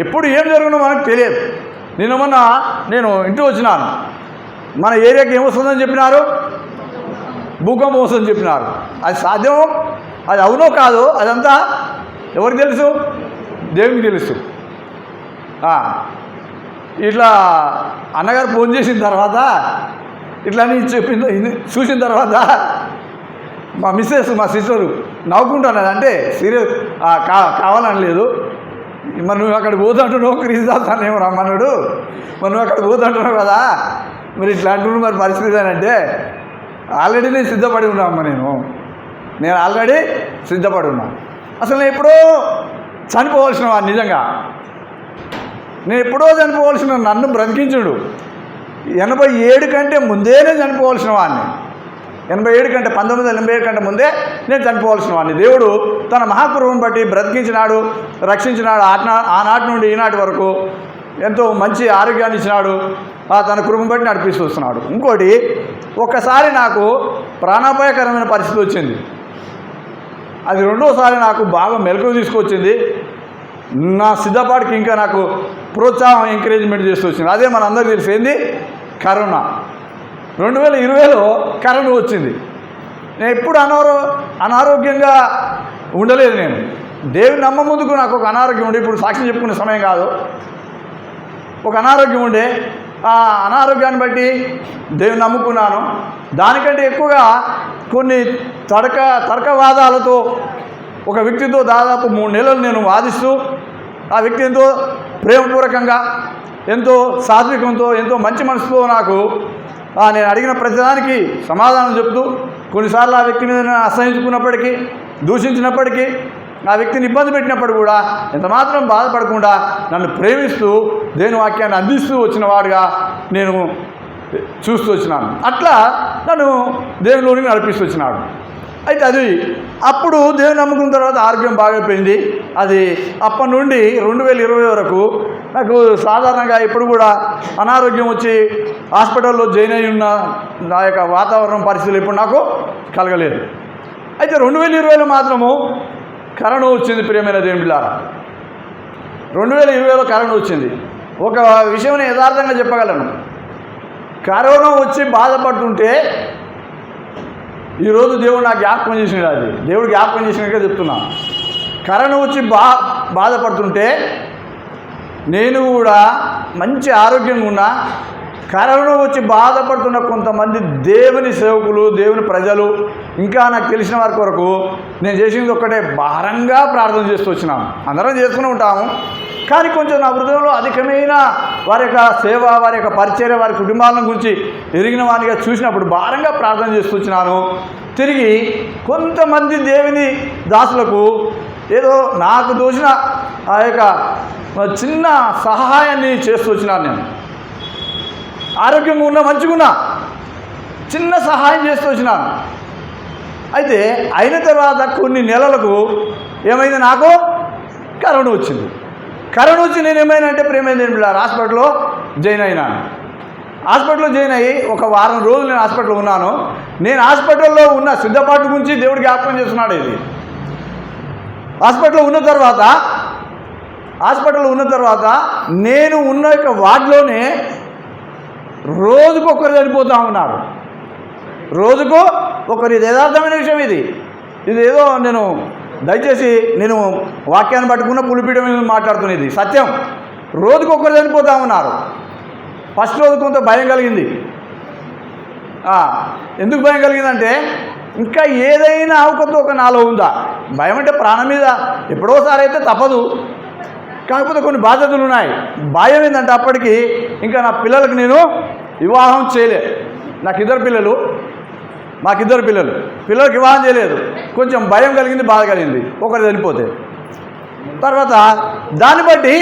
ఎప్పుడు ఏం జరుగునో మనకు తెలియదు. నేను ఇంటికి వచ్చినాను. మన ఏరియాకి ఏమొస్తుందని చెప్పినారు? భూకంపం వస్తుందని చెప్పినారు. అది సాధ్యమో, అది అవునో కాదో అదంతా ఎవరికి తెలుసు? దేవునికి తెలుసు. ఇట్లా అన్నగారు ఫోన్ చేసిన తర్వాత, ఇట్లా అని చూసిన తర్వాత మా మిస్సెస్ మా సిస్టరు నవ్వుకుంటున్నది. అంటే సీరియస్ కావాలని లేదు. మరి నువ్వు అక్కడికి పోతుంటున్నావు, క్రీస్తుదాస్ ఏమో రమ్మన్నాడు, మరి నువ్వు అక్కడికి పోతుంటున్నావు కదా, మరి ఇట్లా అంటున్నావు, మరి పరిస్థితి అని అంటే ఆల్రెడీ నేను సిద్ధపడి ఉన్నామ్మా. నేను ఆల్రెడీ సిద్ధపడి ఉన్నాను. అసలు నేను ఎప్పుడో చనిపోవలసిన వాడిని. నిజంగా నేను ఎప్పుడో చనిపోవలసిన నన్ను బ్రతికించుడు 87 కంటే ముందేనే చనిపోవలసిన వాడిని. 87 కంటే 1987 కంటే ముందే నేను చనిపోవలసిన వాడిని. దేవుడు తన మహాకృపను బట్టి బ్రతికించినాడు, రక్షించినాడు. ఆనాటి నుండి ఈనాటి వరకు ఎంతో మంచి ఆరోగ్యాన్ని ఇచ్చినాడు. తన కృపను బట్టి నడిపిస్తూ వస్తున్నాడు. ఇంకోటి, ఒక్కసారి నాకు ప్రాణాపాయకరమైన పరిస్థితి వచ్చింది. అది రెండోసారి నాకు బాగా మెలకువ తీసుకొచ్చింది. నా సిద్ధపాటుకి ఇంకా నాకు ప్రోత్సాహం, ఎంకరేజ్మెంట్ చేస్తూ వచ్చింది. అదే మన అందరికీ తెలిసింది కరోనా. 2020లో కరోనా వచ్చింది. నేను ఎప్పుడు అనారోగ్యంగా ఉండలేదు. నేను దేవుని నమ్మ ముందుకు నాకు ఒక అనారోగ్యం ఉండే, ఇప్పుడు సాక్ష్యం చెప్పుకునే సమయం కాదు, ఒక అనారోగ్యం ఉండే. ఆ అనారోగ్యాన్ని బట్టి దేవుని నమ్ముకున్నాను. దానికంటే ఎక్కువగా కొన్ని తర్కవాదాలతో ఒక వ్యక్తితో దాదాపు 3 నెలలు నేను వాదిస్తూ, ఆ వ్యక్తి ఎంతో ప్రేమపూర్వకంగా, ఎంతో సాత్వికంతో, ఎంతో మంచి మనసుతో నాకు నేను అడిగిన ప్రతిదానికి సమాధానం చెప్తూ, కొన్నిసార్లు ఆ వ్యక్తి మీద నేను అసహించుకున్నప్పటికీ, దూషించినప్పటికీ, ఆ వ్యక్తిని ఇబ్బంది పెట్టినప్పుడు కూడా ఎంతమాత్రం బాధపడకుండా నన్ను ప్రేమిస్తూ దేవుని వాక్యాన్ని అందిస్తూ వచ్చిన వాడుగా నేను చూస్తూ వచ్చినాను. అట్లా నన్ను దేవునిలోనికి నడిపిస్తూ వచ్చినాడు. అయితే అది అప్పుడు దేవుని నమ్ముకున్న తర్వాత ఆరోగ్యం బాగైపోయింది. అది అప్పటి నుండి 2020 వరకు నాకు సాధారణంగా ఎప్పుడు కూడా అనారోగ్యం వచ్చి హాస్పిటల్లో జాయిన్ అయి ఉన్న నా యొక్క వాతావరణం పరిస్థితులు ఇప్పుడు నాకు కలగలేదు. అయితే 2020లో మాత్రము కరోనా వచ్చింది. ప్రియమైన దేవుని బిడ్డలారా, 2020లో కరోనా వచ్చింది. ఒక విషయం నేను యథార్థంగా చెప్పగలను. కరోనా వచ్చి బాధపడుతుంటే ఈరోజు దేవుడు నాకు జ్ఞాపకం చేసినాడు. అది దేవుడు జ్ఞాపకం చేసినట్టుగా చెప్తున్నాను. కరోనా వచ్చి బాధపడుతుంటే నేను కూడా మంచి ఆరోగ్యంగా ఉన్నా, కరోనా వచ్చి బాధపడుతున్న కొంతమంది దేవుని సేవకులు, దేవుని ప్రజలు, ఇంకా నాకు తెలిసిన వారి కొరకు నేను చేసింది ఒక్కటే, భారంగా ప్రార్థన చేస్తూ వచ్చినాము. అందరం చేసుకుని ఉంటాము, కానీ కొంచెం నా హృదయంలో అధికమైన వారి యొక్క సేవ, వారి యొక్క పరిచర్య, వారి కుటుంబాలను గురించి ఎరిగిన వారిగా చూసినప్పుడు భారంగా ప్రార్థన చేస్తూ వచ్చినాను. తిరిగి కొంతమంది దేవుని దాసులకు ఏదో నాకు దోచిన ఆ యొక్క చిన్న సహాయాన్ని చేస్తూ వచ్చినాను. నేను ఆరోగ్యంగా ఉన్నా, మంచిగున్నా, చిన్న సహాయం చేస్తూ వచ్చినాను. అయితే అయిన తర్వాత కొన్ని నెలలకు ఏమైంది, నాకు కరోనా వచ్చింది. కరోనా వచ్చి నేను ఏమైనా ప్రేమైంది హాస్పిటల్లో జాయిన్ అయినాను. హాస్పిటల్లో జాయిన్ అయ్యి ఒక వారం రోజులు నేను హాస్పిటల్లో ఉన్నాను. నేను హాస్పిటల్లో ఉన్న సిద్ధపాటు గురించి దేవుడు జ్ఞాపకం చేస్తున్నాడు. ఇది హాస్పిటల్లో ఉన్న తర్వాత నేను ఉన్న యొక్క వార్డులోనే రోజుకొకరు చనిపోతూ ఉన్నారు. రోజుకు ఒకరు. ఇది యథార్థమైన విషయం. ఇది ఏదో దయచేసి నేను వాక్యాన్ని పట్టుకున్న పులిపీఠం మీద మాట్లాడుతున్నది సత్యం. రోజుకొకరు చనిపోతూ ఉన్నారు. ఫస్ట్ రోజు కొంత భయం కలిగింది. ఎందుకు భయం కలిగిందంటే, ఇంకా ఏదైనా అవకతవక నాలో ఉందా? భయం అంటే ప్రాణం మీద ఎప్పుడోసారి అయితే తప్పదు, కాకపోతే కొన్ని బాధ్యతలు ఉన్నాయి. భయం ఏంటంటే అప్పటికి ఇంకా నా పిల్లలకు నేను వివాహం చేయలే. మాకు ఇద్దరు పిల్లలు, పిల్లలకు వివాహం చేయలేదు. కొంచెం భయం కలిగింది, బాధ కలిగింది ఒకరు చనిపోతే. తర్వాత దాన్ని బట్టి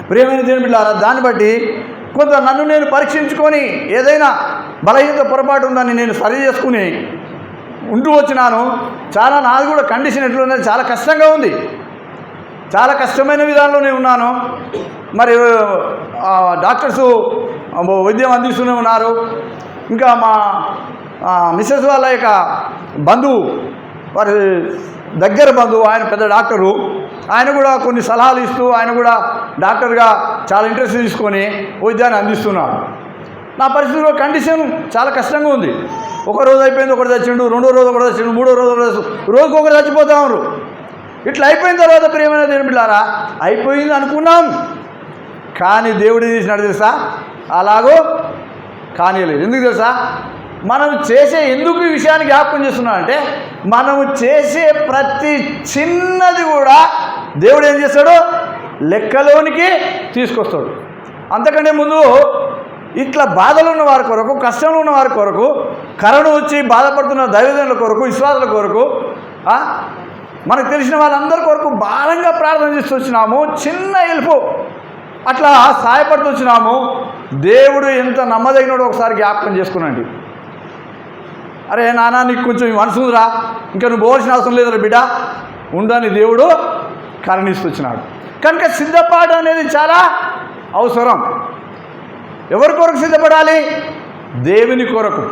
ప్రియమైన దేవుని బిడ్డలారా, దాన్ని బట్టి కొంత నన్ను నేను పరీక్షించుకొని ఏదైనా బలహీనత పొరపాటు ఉందని నేను సరి చేసుకుని ఉంటూ వచ్చినాను. చాలా నాది కూడా కండిషన్ ఎట్లున్నది, చాలా కష్టంగా ఉంది. చాలా కష్టమైన విధానంలో నేను ఉన్నాను. మరి డాక్టర్సు వైద్యం అందిస్తూనే ఉన్నారు. ఇంకా మా మిస్సెస్ వాళ్ళ యొక్క బంధువు, వారి దగ్గర బంధువు, ఆయన పెద్ద డాక్టరు, ఆయన కూడా కొన్ని సలహాలు ఇస్తూ, ఆయన కూడా డాక్టర్గా చాలా ఇంట్రెస్ట్ తీసుకొని వైద్యాన్ని అందిస్తున్నాడు. నా పరిస్థితిలో కండిషన్ చాలా కష్టంగా ఉంది. ఒక రోజు అయిపోయింది, ఒకటి చచ్చిండు, రెండో రోజు ఒకటి చచ్చిండు, మూడో రోజు రోజుకొకరు చచ్చిపోతా ఉన్నారు. ఇట్లా అయిపోయిన తర్వాత ప్రియమైన దేవుని బిడ్డలారా, అయిపోయింది అనుకున్నాం, కానీ దేవుడు తీసినాడు తెలుసా? అలాగో కానీయలేదు. ఎందుకు తెలుసా? మనం చేసే ఎందుకు ఈ విషయాన్ని జ్ఞాపకం చేస్తున్నాం అంటే మనము చేసే ప్రతి చిన్నది కూడా దేవుడు ఏం చేస్తాడు, లెక్కలోనికి తీసుకొస్తాడు. అంతకంటే ముందు ఇట్లా బాధలు ఉన్న వారి కొరకు, కష్టంలో ఉన్న వారి కొరకు, కరోనా వచ్చి బాధపడుతున్న దైవజనుల కొరకు, విశ్వాసుల కొరకు, మనకు తెలిసిన వాళ్ళందరి కొరకు భారంగా ప్రార్థన చేస్తూ వచ్చినాము. చిన్న హెల్ప్ అట్లా సహాయపడుతూ వచ్చినాము. దేవుడు ఎంత నమ్మదగినడో ఒకసారి జ్ఞాపకం చేసుకునండి. అరే నాన్న, నీకు కొంచెం మనసురా, ఇంకా నువ్వు పోవాల్సిన అవసరం లేదురా బిడ్డ, ఉండని దేవుడు కరుణిస్తున్నాడు. కనుక సిద్ధపాటు అనేది చాలా అవసరం. ఎవరి కొరకు సిద్ధపడాలి? దేవుని కొరకు.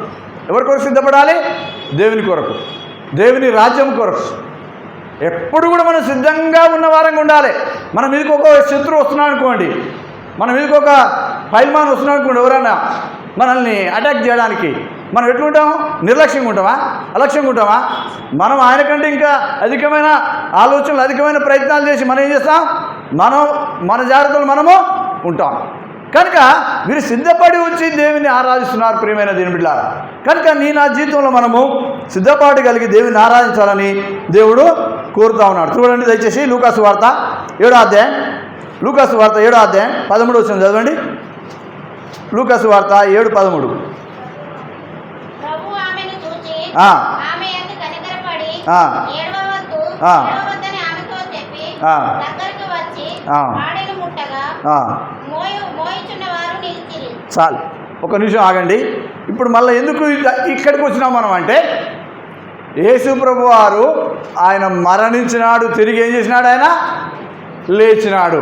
ఎవరి కొరకు సిద్ధపడాలి? దేవుని కొరకు, దేవుని రాజ్యం కొరకు. ఎప్పుడు కూడా మనం సిద్ధంగా ఉన్న వారంగా ఉండాలి. మన మీదకి ఒక శత్రువు వస్తున్నాడు అనుకోండి, మన మీదకి ఒక పైల్మాన్ వస్తున్నాడు అనుకోండి, ఎవరైనా మనల్ని అటాక్ చేయడానికి, మనం ఎట్లుంటాం? నిర్లక్ష్యంగా ఉంటామా? అలక్ష్యంగా ఉంటామా? మనం ఆయన కంటే ఇంకా అధికమైన ఆలోచనలు, అధికమైన ప్రయత్నాలు చేసి మనం ఏం చేస్తాం? మన జాగ్రత్తలు మనము ఉంటాం. కనుక మీరు సిద్ధపడి వచ్చి దేవుని ఆరాధిస్తున్నారు ప్రియమైన దేవుని బిడ్డలారా. కనుక నా జీవితంలో మనము సిద్ధపాటు కలిగి దేవుని ఆరాధించాలని దేవుడు కోరుతా ఉన్నాడు. చూడండి దయచేసి లూకాసు వార్త 7వ అధ్యాయం, లూకాసు వార్త 7వ అధ్యాయం 13 వచనం చదవండి. లూకాసు వార్త 7:13. చాలు, ఒక నిమిషం ఆగండి. ఇప్పుడు మళ్ళీ ఎందుకు ఇక్కడికి వచ్చినాం మనం అంటే, యేసు ప్రభు వారు ఆయన మరణించినాడు, తిరిగి ఏం చేసినాడు? ఆయన లేచినాడు.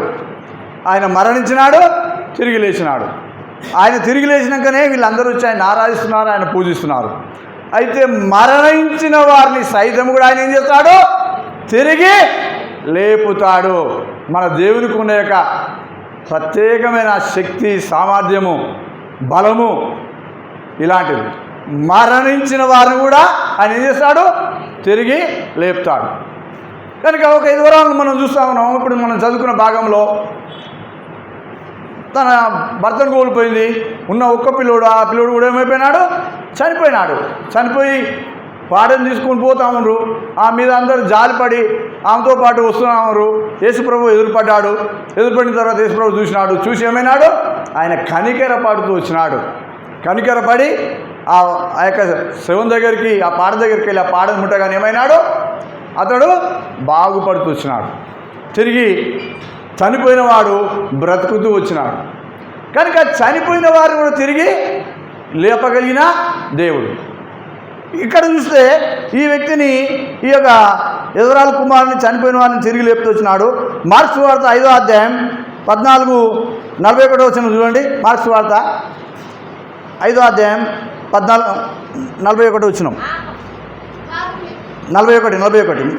ఆయన మరణించినాడు, తిరిగి లేచినాడు. ఆయన తిరిగి లేచినాకనే వీళ్ళందరూ వచ్చి ఆయన ఆరాధిస్తున్నారు, ఆయన పూజిస్తున్నారు. అయితే మరణించిన వారిని సైతం కూడా ఆయన ఏం చేస్తాడు? తిరిగి లేపుతాడు. మన దేవునికి ఉన్న యొక్క ప్రత్యేకమైన శక్తి, సామర్థ్యము, బలము ఇలాంటివి. మరణించిన వారిని కూడా ఆయన ఏం చేస్తాడు? తిరిగి లేపుతాడు. కనుక ఒక 5 వరాలను మనం చూస్తూ ఉన్నాం. ఇప్పుడు మనం చదువుకున్న భాగంలో తన భర్తను కోల్పోయింది, ఉన్న ఒక్క పిల్లోడు, ఆ పిల్లోడు కూడా ఏమైపోయినాడు? చనిపోయినాడు. చనిపోయి పాడని తీసుకొని పోతా ఉన్నారు. ఆ మీద అందరూ జాలిపడి ఆమెతో పాటు వస్తున్నారు. యేసుప్రభు ఎదురుపడ్డాడు. ఎదురుపడిన తర్వాత యేసుప్రభు చూసినాడు. చూసి ఏమైనాడు? ఆయన కనికెర పడుతూ వచ్చినాడు. కనికెరపడి ఆ యొక్క శవం దగ్గరికి, ఆ పాడ దగ్గరికి వెళ్ళి ఆ పాడని ముట్టగానే ఏమైనాడు? అతడు బాగుపడుతూ వచ్చినాడు. తిరిగి చనిపోయిన వాడు బ్రతుకుతూ వచ్చినాడు. కనుక చనిపోయిన వారు కూడా తిరిగి లేపగలిగిన దేవుడు. ఇక్కడ చూస్తే ఈ వ్యక్తిని, ఈ యొక్క ఎదురాల కుమారుని, చనిపోయిన వారిని తిరిగి లేపుతూ వచ్చినాడు. మార్క్స్ వార్త 5వ అధ్యాయం 14:41 వచనం చూడండి. మార్క్స్ వార్త 5వ అధ్యాయం 14:41 వచనం. 41.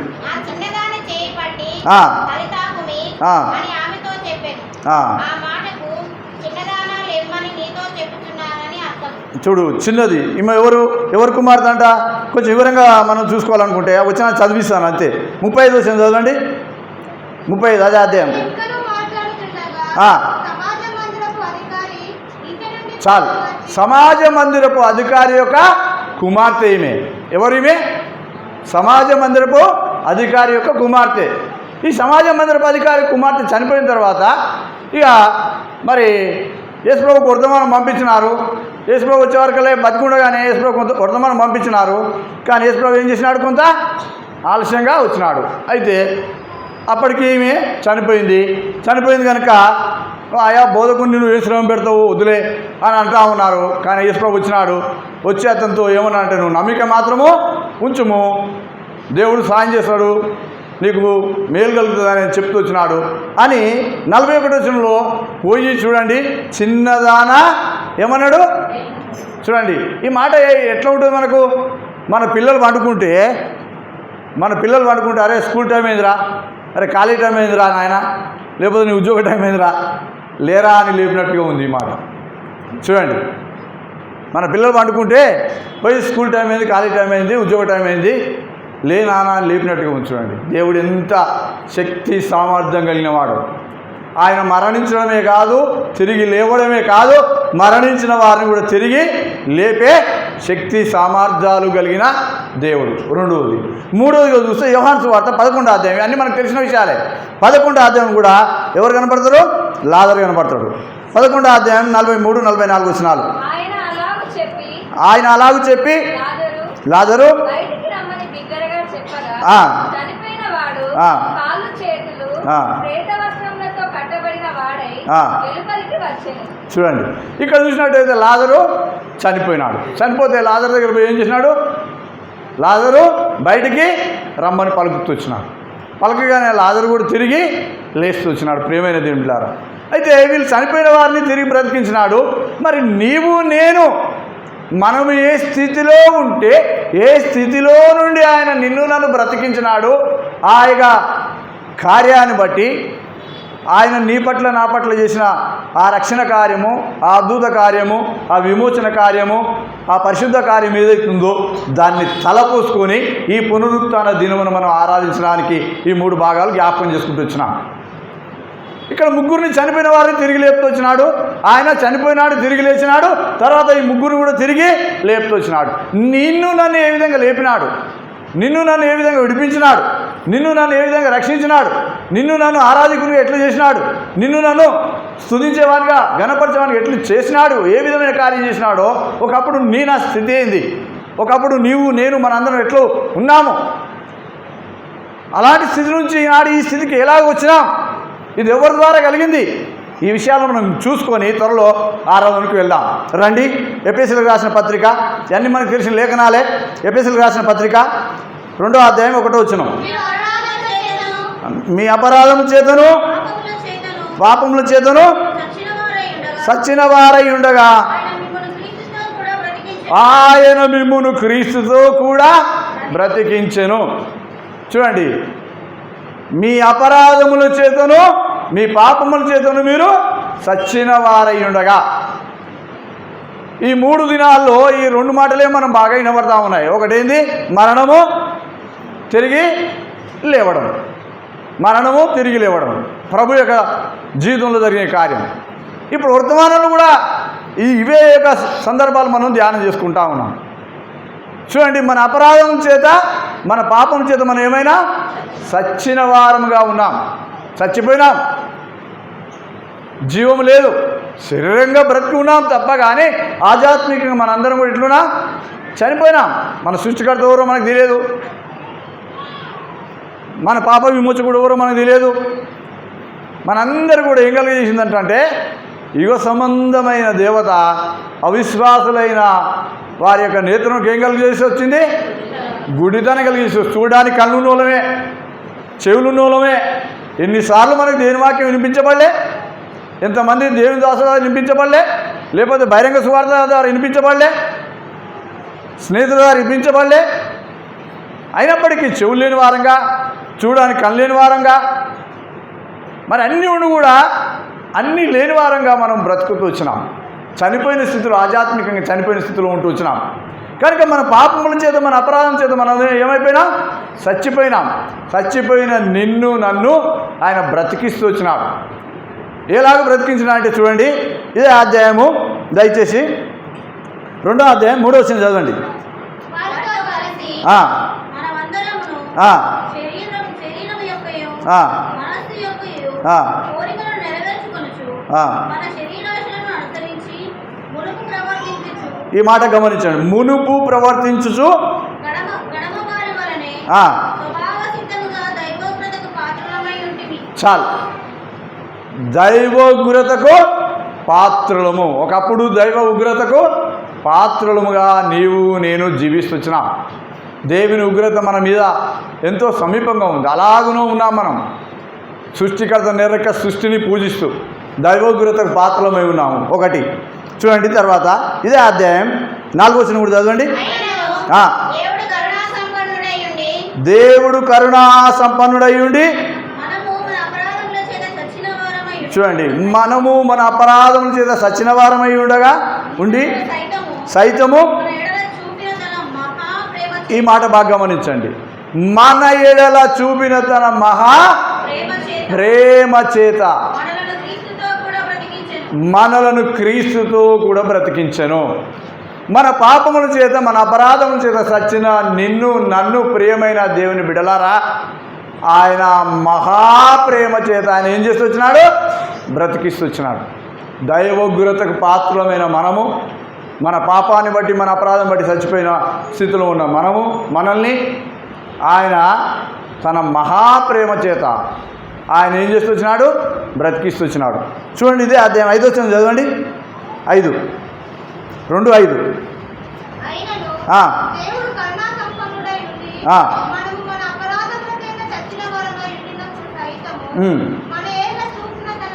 చూడు, చిన్నది ఈమె ఎవరు కుమార్తె అంట? కొంచెం వివరంగా మనం చూసుకోవాలనుకుంటే వచ్చిన చదివిస్తాను అంతే. 35 వచనం చదవండి. 35 అదే అధ్యాయం. చాలు. సమాజ మందిరపు అధికారి యొక్క కుమార్తె ఈమె. ఎవరు ఈమె? సమాజ మందిరపు అధికారి యొక్క కుమార్తె. ఈ సమాజ మందిరపు అధికారి కుమార్తె చనిపోయిన తర్వాత ఇక మరి యేసుప్రభుకు వర్తమానం పంపించినారు. యేసుప్రభు వచ్చేవరకలే బతికుండగానే యేసుప్రభు వర్తమానం పంపించినారు. కానీ యేసుప్రభు ఏం చేసినాడు? కొంత ఆలస్యంగా వచ్చినాడు. అయితే అప్పటికి ఈమె చనిపోయింది కనుక ఆయా బోధకుడిని నువ్వు ఏ శ్రమ పెడతావు, వదిలే అని అంటా ఉన్నారు. కానీ యేసుప్రభు వచ్చినాడు. వచ్చి అతనితో ఏమన్నా అంటే, నువ్వు నమ్మిక మాత్రము ఉంచుము, దేవుడు సాయం చేస్తాడు, నీకు మేలు కలుగుతుందని చెప్తూ వచ్చినాడు అని 41 వచనంలో పోయి చూడండి. చిన్నదానా ఏమన్నాడు చూడండి. ఈ మాట ఎట్లా ఉంటుంది మనకు? మన పిల్లలు వండుకుంటే అరే స్కూల్ టైం అయిందిరా, అరే ఖాళీ టైం అయిందిరా నాయన, లేకపోతే నీ ఉద్యోగ టైం అయిందిరా, లేరా అని లేపినట్టుగా ఉంది ఈ మాట. చూడండి, మన పిల్లలు వండుకుంటే పోయి స్కూల్ టైం అయింది, ఖాళీ టైం అయింది, ఉద్యోగ టైం అయింది, లేనానా అని లేపినట్టుగా ఉంది. చూడండి, దేవుడు ఎంత శక్తి సామర్థ్యం కలిగిన వాడు. ఆయన మరణించడమే కాదు, తిరిగి లేవడమే కాదు, మరణించిన వారిని కూడా తిరిగి లేపే శక్తి సామర్థ్యాలు కలిగిన దేవుడు. రెండవది. మూడవదిగా చూస్తే యోహాను సువార్త 11వ అధ్యాయం. అన్నీ మనకు తెలిసిన విషయాలే. 11వ అధ్యాయం కూడా ఎవరు కనపడతారు? లాజరు కనపడతాడు. 11వ అధ్యాయం 43, 44 వచనాలు. ఆయన అలాగూ చెప్పి లాజరు చూడండి, ఇక్కడ చూసినట్టయితే లాజరు చనిపోయినాడు. చనిపోతే లాజరు దగ్గర పోయి ఏం చేసినాడు? లాజరు బయటికి రమ్మని పలుకుతూ వచ్చినాడు. పలకగానే లాజరు కూడా తిరిగి లేస్తూ వచ్చినాడు. ప్రియమైన దేవులారా, అయితే వీళ్ళు చనిపోయిన వారిని తిరిగి బ్రతికించినాడు. మరి నీవు నేను మనం ఏ స్థితిలో ఉంటే ఏ స్థితిలో నుండి ఆయన నిన్ను నన్ను బ్రతికించినాడు, ఆ యొక్క కార్యాన్ని బట్టి ఆయన నీ పట్ల నా పట్ల చేసిన ఆ రక్షణ కార్యము, ఆ అద్భుత కార్యము, ఆ విమోచన కార్యము, ఆ పరిశుద్ధ కార్యం ఏదైతుందో దాన్ని తలపోసుకొని ఈ పునరుత్థాన దినమును మనం ఆరాధించడానికి ఈ 3 భాగాలు జ్ఞాపకం చేసుకుంటూ వచ్చినాం. ఇక్కడ ముగ్గురిని చనిపోయిన వారిని తిరిగి లేపుతూ వచ్చినాడు. ఆయన చనిపోయినాడు, తిరిగి లేచినాడు. తర్వాత ఈ ముగ్గురు కూడా తిరిగి లేపుతూ వచ్చినాడు. నిన్ను నన్ను ఏ విధంగా లేపినాడు, నిన్ను నన్ను ఏ విధంగా విడిపించినాడు, నిన్ను నన్ను ఏ విధంగా రక్షించినాడు, నిన్ను నన్ను ఆరాధకునిగా ఎట్లా చేసినాడు, నిన్ను నన్ను స్తుతించేవాడిగా గణపరిచేవాడిగా ఎట్లా చేసినాడు, ఏ విధమైన కార్యం చేసినాడో, ఒకప్పుడు నా స్థితి ఏంది, ఒకప్పుడు నీవు నేను మనందరం ఎట్లా ఉన్నాము, అలాంటి స్థితి నుంచి ఈనాడు ఈ స్థితికి ఎలాగ వచ్చినాం, ఇది ఎవరి ద్వారా కలిగింది, ఈ విషయాలను మనం చూసుకొని త్వరలో ఆరాధనకు వెళ్దాం. రండి. ఎఫెసీయులకు రాసిన పత్రిక, ఇవన్నీ మనకు తెలిసిన లేఖనాలే. ఎఫెసీయులకు రాసిన పత్రిక 2వ అధ్యాయం 1వ వచనం. మీ అపరాధం చేతను పాపముల చేతను సచ్చిన వారై ఉండగా ఆయన మిమ్మును క్రీస్తుతో కూడా బ్రతికించెను. చూడండి, మీ అపరాధముల చేతను మీ పాపముల చేతను మీరు సచ్చిన వారై ఉండగా. ఈ 3 దినాల్లో ఈ 2 మాటలే మనం బాగా వినబడతా ఉన్నాయి. ఒకటేంది? మరణము, తిరిగి లేవడం. మరణము, తిరిగి లేవడం ప్రభు యొక్క జీవితంలో జరిగే కార్యం. ఇప్పుడు వర్తమానంలో కూడా ఇవే యొక్క సందర్భాలు మనం ధ్యానం చేసుకుంటా ఉన్నాం. చూడండి, మన అపరాధం చేత మన పాపం చేత మనం ఏమైనా సచ్చిన వారముగా ఉన్నాం, చచ్చిపోయినాం, జీవం లేదు, శరీరంగా బ్రతికి ఉన్నాం తప్ప, కానీ ఆధ్యాత్మికంగా మనందరం కూడా ఇట్లున్నా చనిపోయినాం. మన సృష్టికర్త ఎవరో మనకు తెలియదు, మన పాప విమోచకుడు ఎవరో మనకు తెలియదు. మనందరూ కూడా ఏం కలిగజేసిందంటే యుగ సంబంధమైన దేవత అవిశ్వాసులైన వారి యొక్క నేత్రంకి ఏం కలిగజేసి వచ్చింది? గుడితనం కలిగేసి. చూడడానికి కళ్ళు నూలమే, చెవులు నూలమే. ఎన్నిసార్లు మనకు దేవుని వాక్యం వినిపించబడలే, ఎంతమంది దేవుని దాసుల ద్వారా వినిపించబడలే, లేకపోతే బహిరంగ సువార్త ద్వారా వినిపించబడలే, స్నేహితుల ద్వారా వినిపించబడలే. అయినప్పటికీ చెవులు లేని వారంగా, చూడడానికి కళ్ళు లేని వారంగా, మరి అన్నీ ఉండి కూడా అన్నీ లేని వారంగా మనం బ్రతుకుతూ వచ్చినాం. చనిపోయిన స్థితిలో, ఆధ్యాత్మికంగా చనిపోయిన స్థితిలో ఉంటూ వచ్చినాం. కనుక మన పాపముల చేత, మన అపరాధం చేత మనం ఏమైపోయినాం? చచ్చిపోయినాం. చచ్చిపోయిన నిన్ను నన్ను ఆయన బ్రతికిస్తూ వచ్చినాడు. ఎలాగ బ్రతికించినా అంటే చూడండి, ఇదే అధ్యాయము, దయచేసి 2వ అధ్యాయం 3వ వచనం చదవండి. ఈ మాట గమనించండి. మునుపు ప్రవర్తించుచు చాలు, దైవ ఉగ్రతకు పాత్రులము. ఒకప్పుడు దైవ ఉగ్రతకు పాత్రులముగా నీవు నేను జీవిస్తున్నాం. దేవుని ఉగ్రత మన మీద ఎంతో సమీపంగా ఉంది. అలాగనూ ఉన్నాం మనం. సృష్టికర్త నిరక సృష్టిని పూజిస్తూ దైవోగ్రతకు పాత్రలమై ఉన్నాము. ఒకటి చూడండి. తర్వాత ఇదే అధ్యాయం 4వ వచనం కూడా చదవండి. దేవుడు కరుణా సంపన్నుడై ఉండి, చూడండి, మనము మన అపరాధముల చేత సచ్చిన వారమై ఉండగా ఉండి సైతము, ఈ మాట బాగా గమనించండి, మన ఎడల చూపిన తన మహా ప్రేమ చేత మనలను క్రీస్తుతో కూడా బ్రతికించెను. మన పాపముల చేత మన అపరాధముల చేత సచ్చిన నిన్ను నన్ను ప్రియమైన దేవుని బిడలారా, ఆయన మహాప్రేమ చేత ఆయన ఏం చేస్తూ వచ్చినాడు? బ్రతికిస్తూ వచ్చినాడు. దైవోగ్రతకు పాత్రమైన మనము, మన పాపాన్ని బట్టి మన అపరాధం బట్టి చచ్చిపోయిన స్థితిలో ఉన్న మనల్ని ఆయన తన మహాప్రేమ చేత ఆయన ఏం చేస్తూ వచ్చినాడు? బ్రతికిస్తూ వచ్చినాడు. చూడండి, ఇదే అధ్యాయం 5 వచ్చింది, చదవండి. 5:2-5.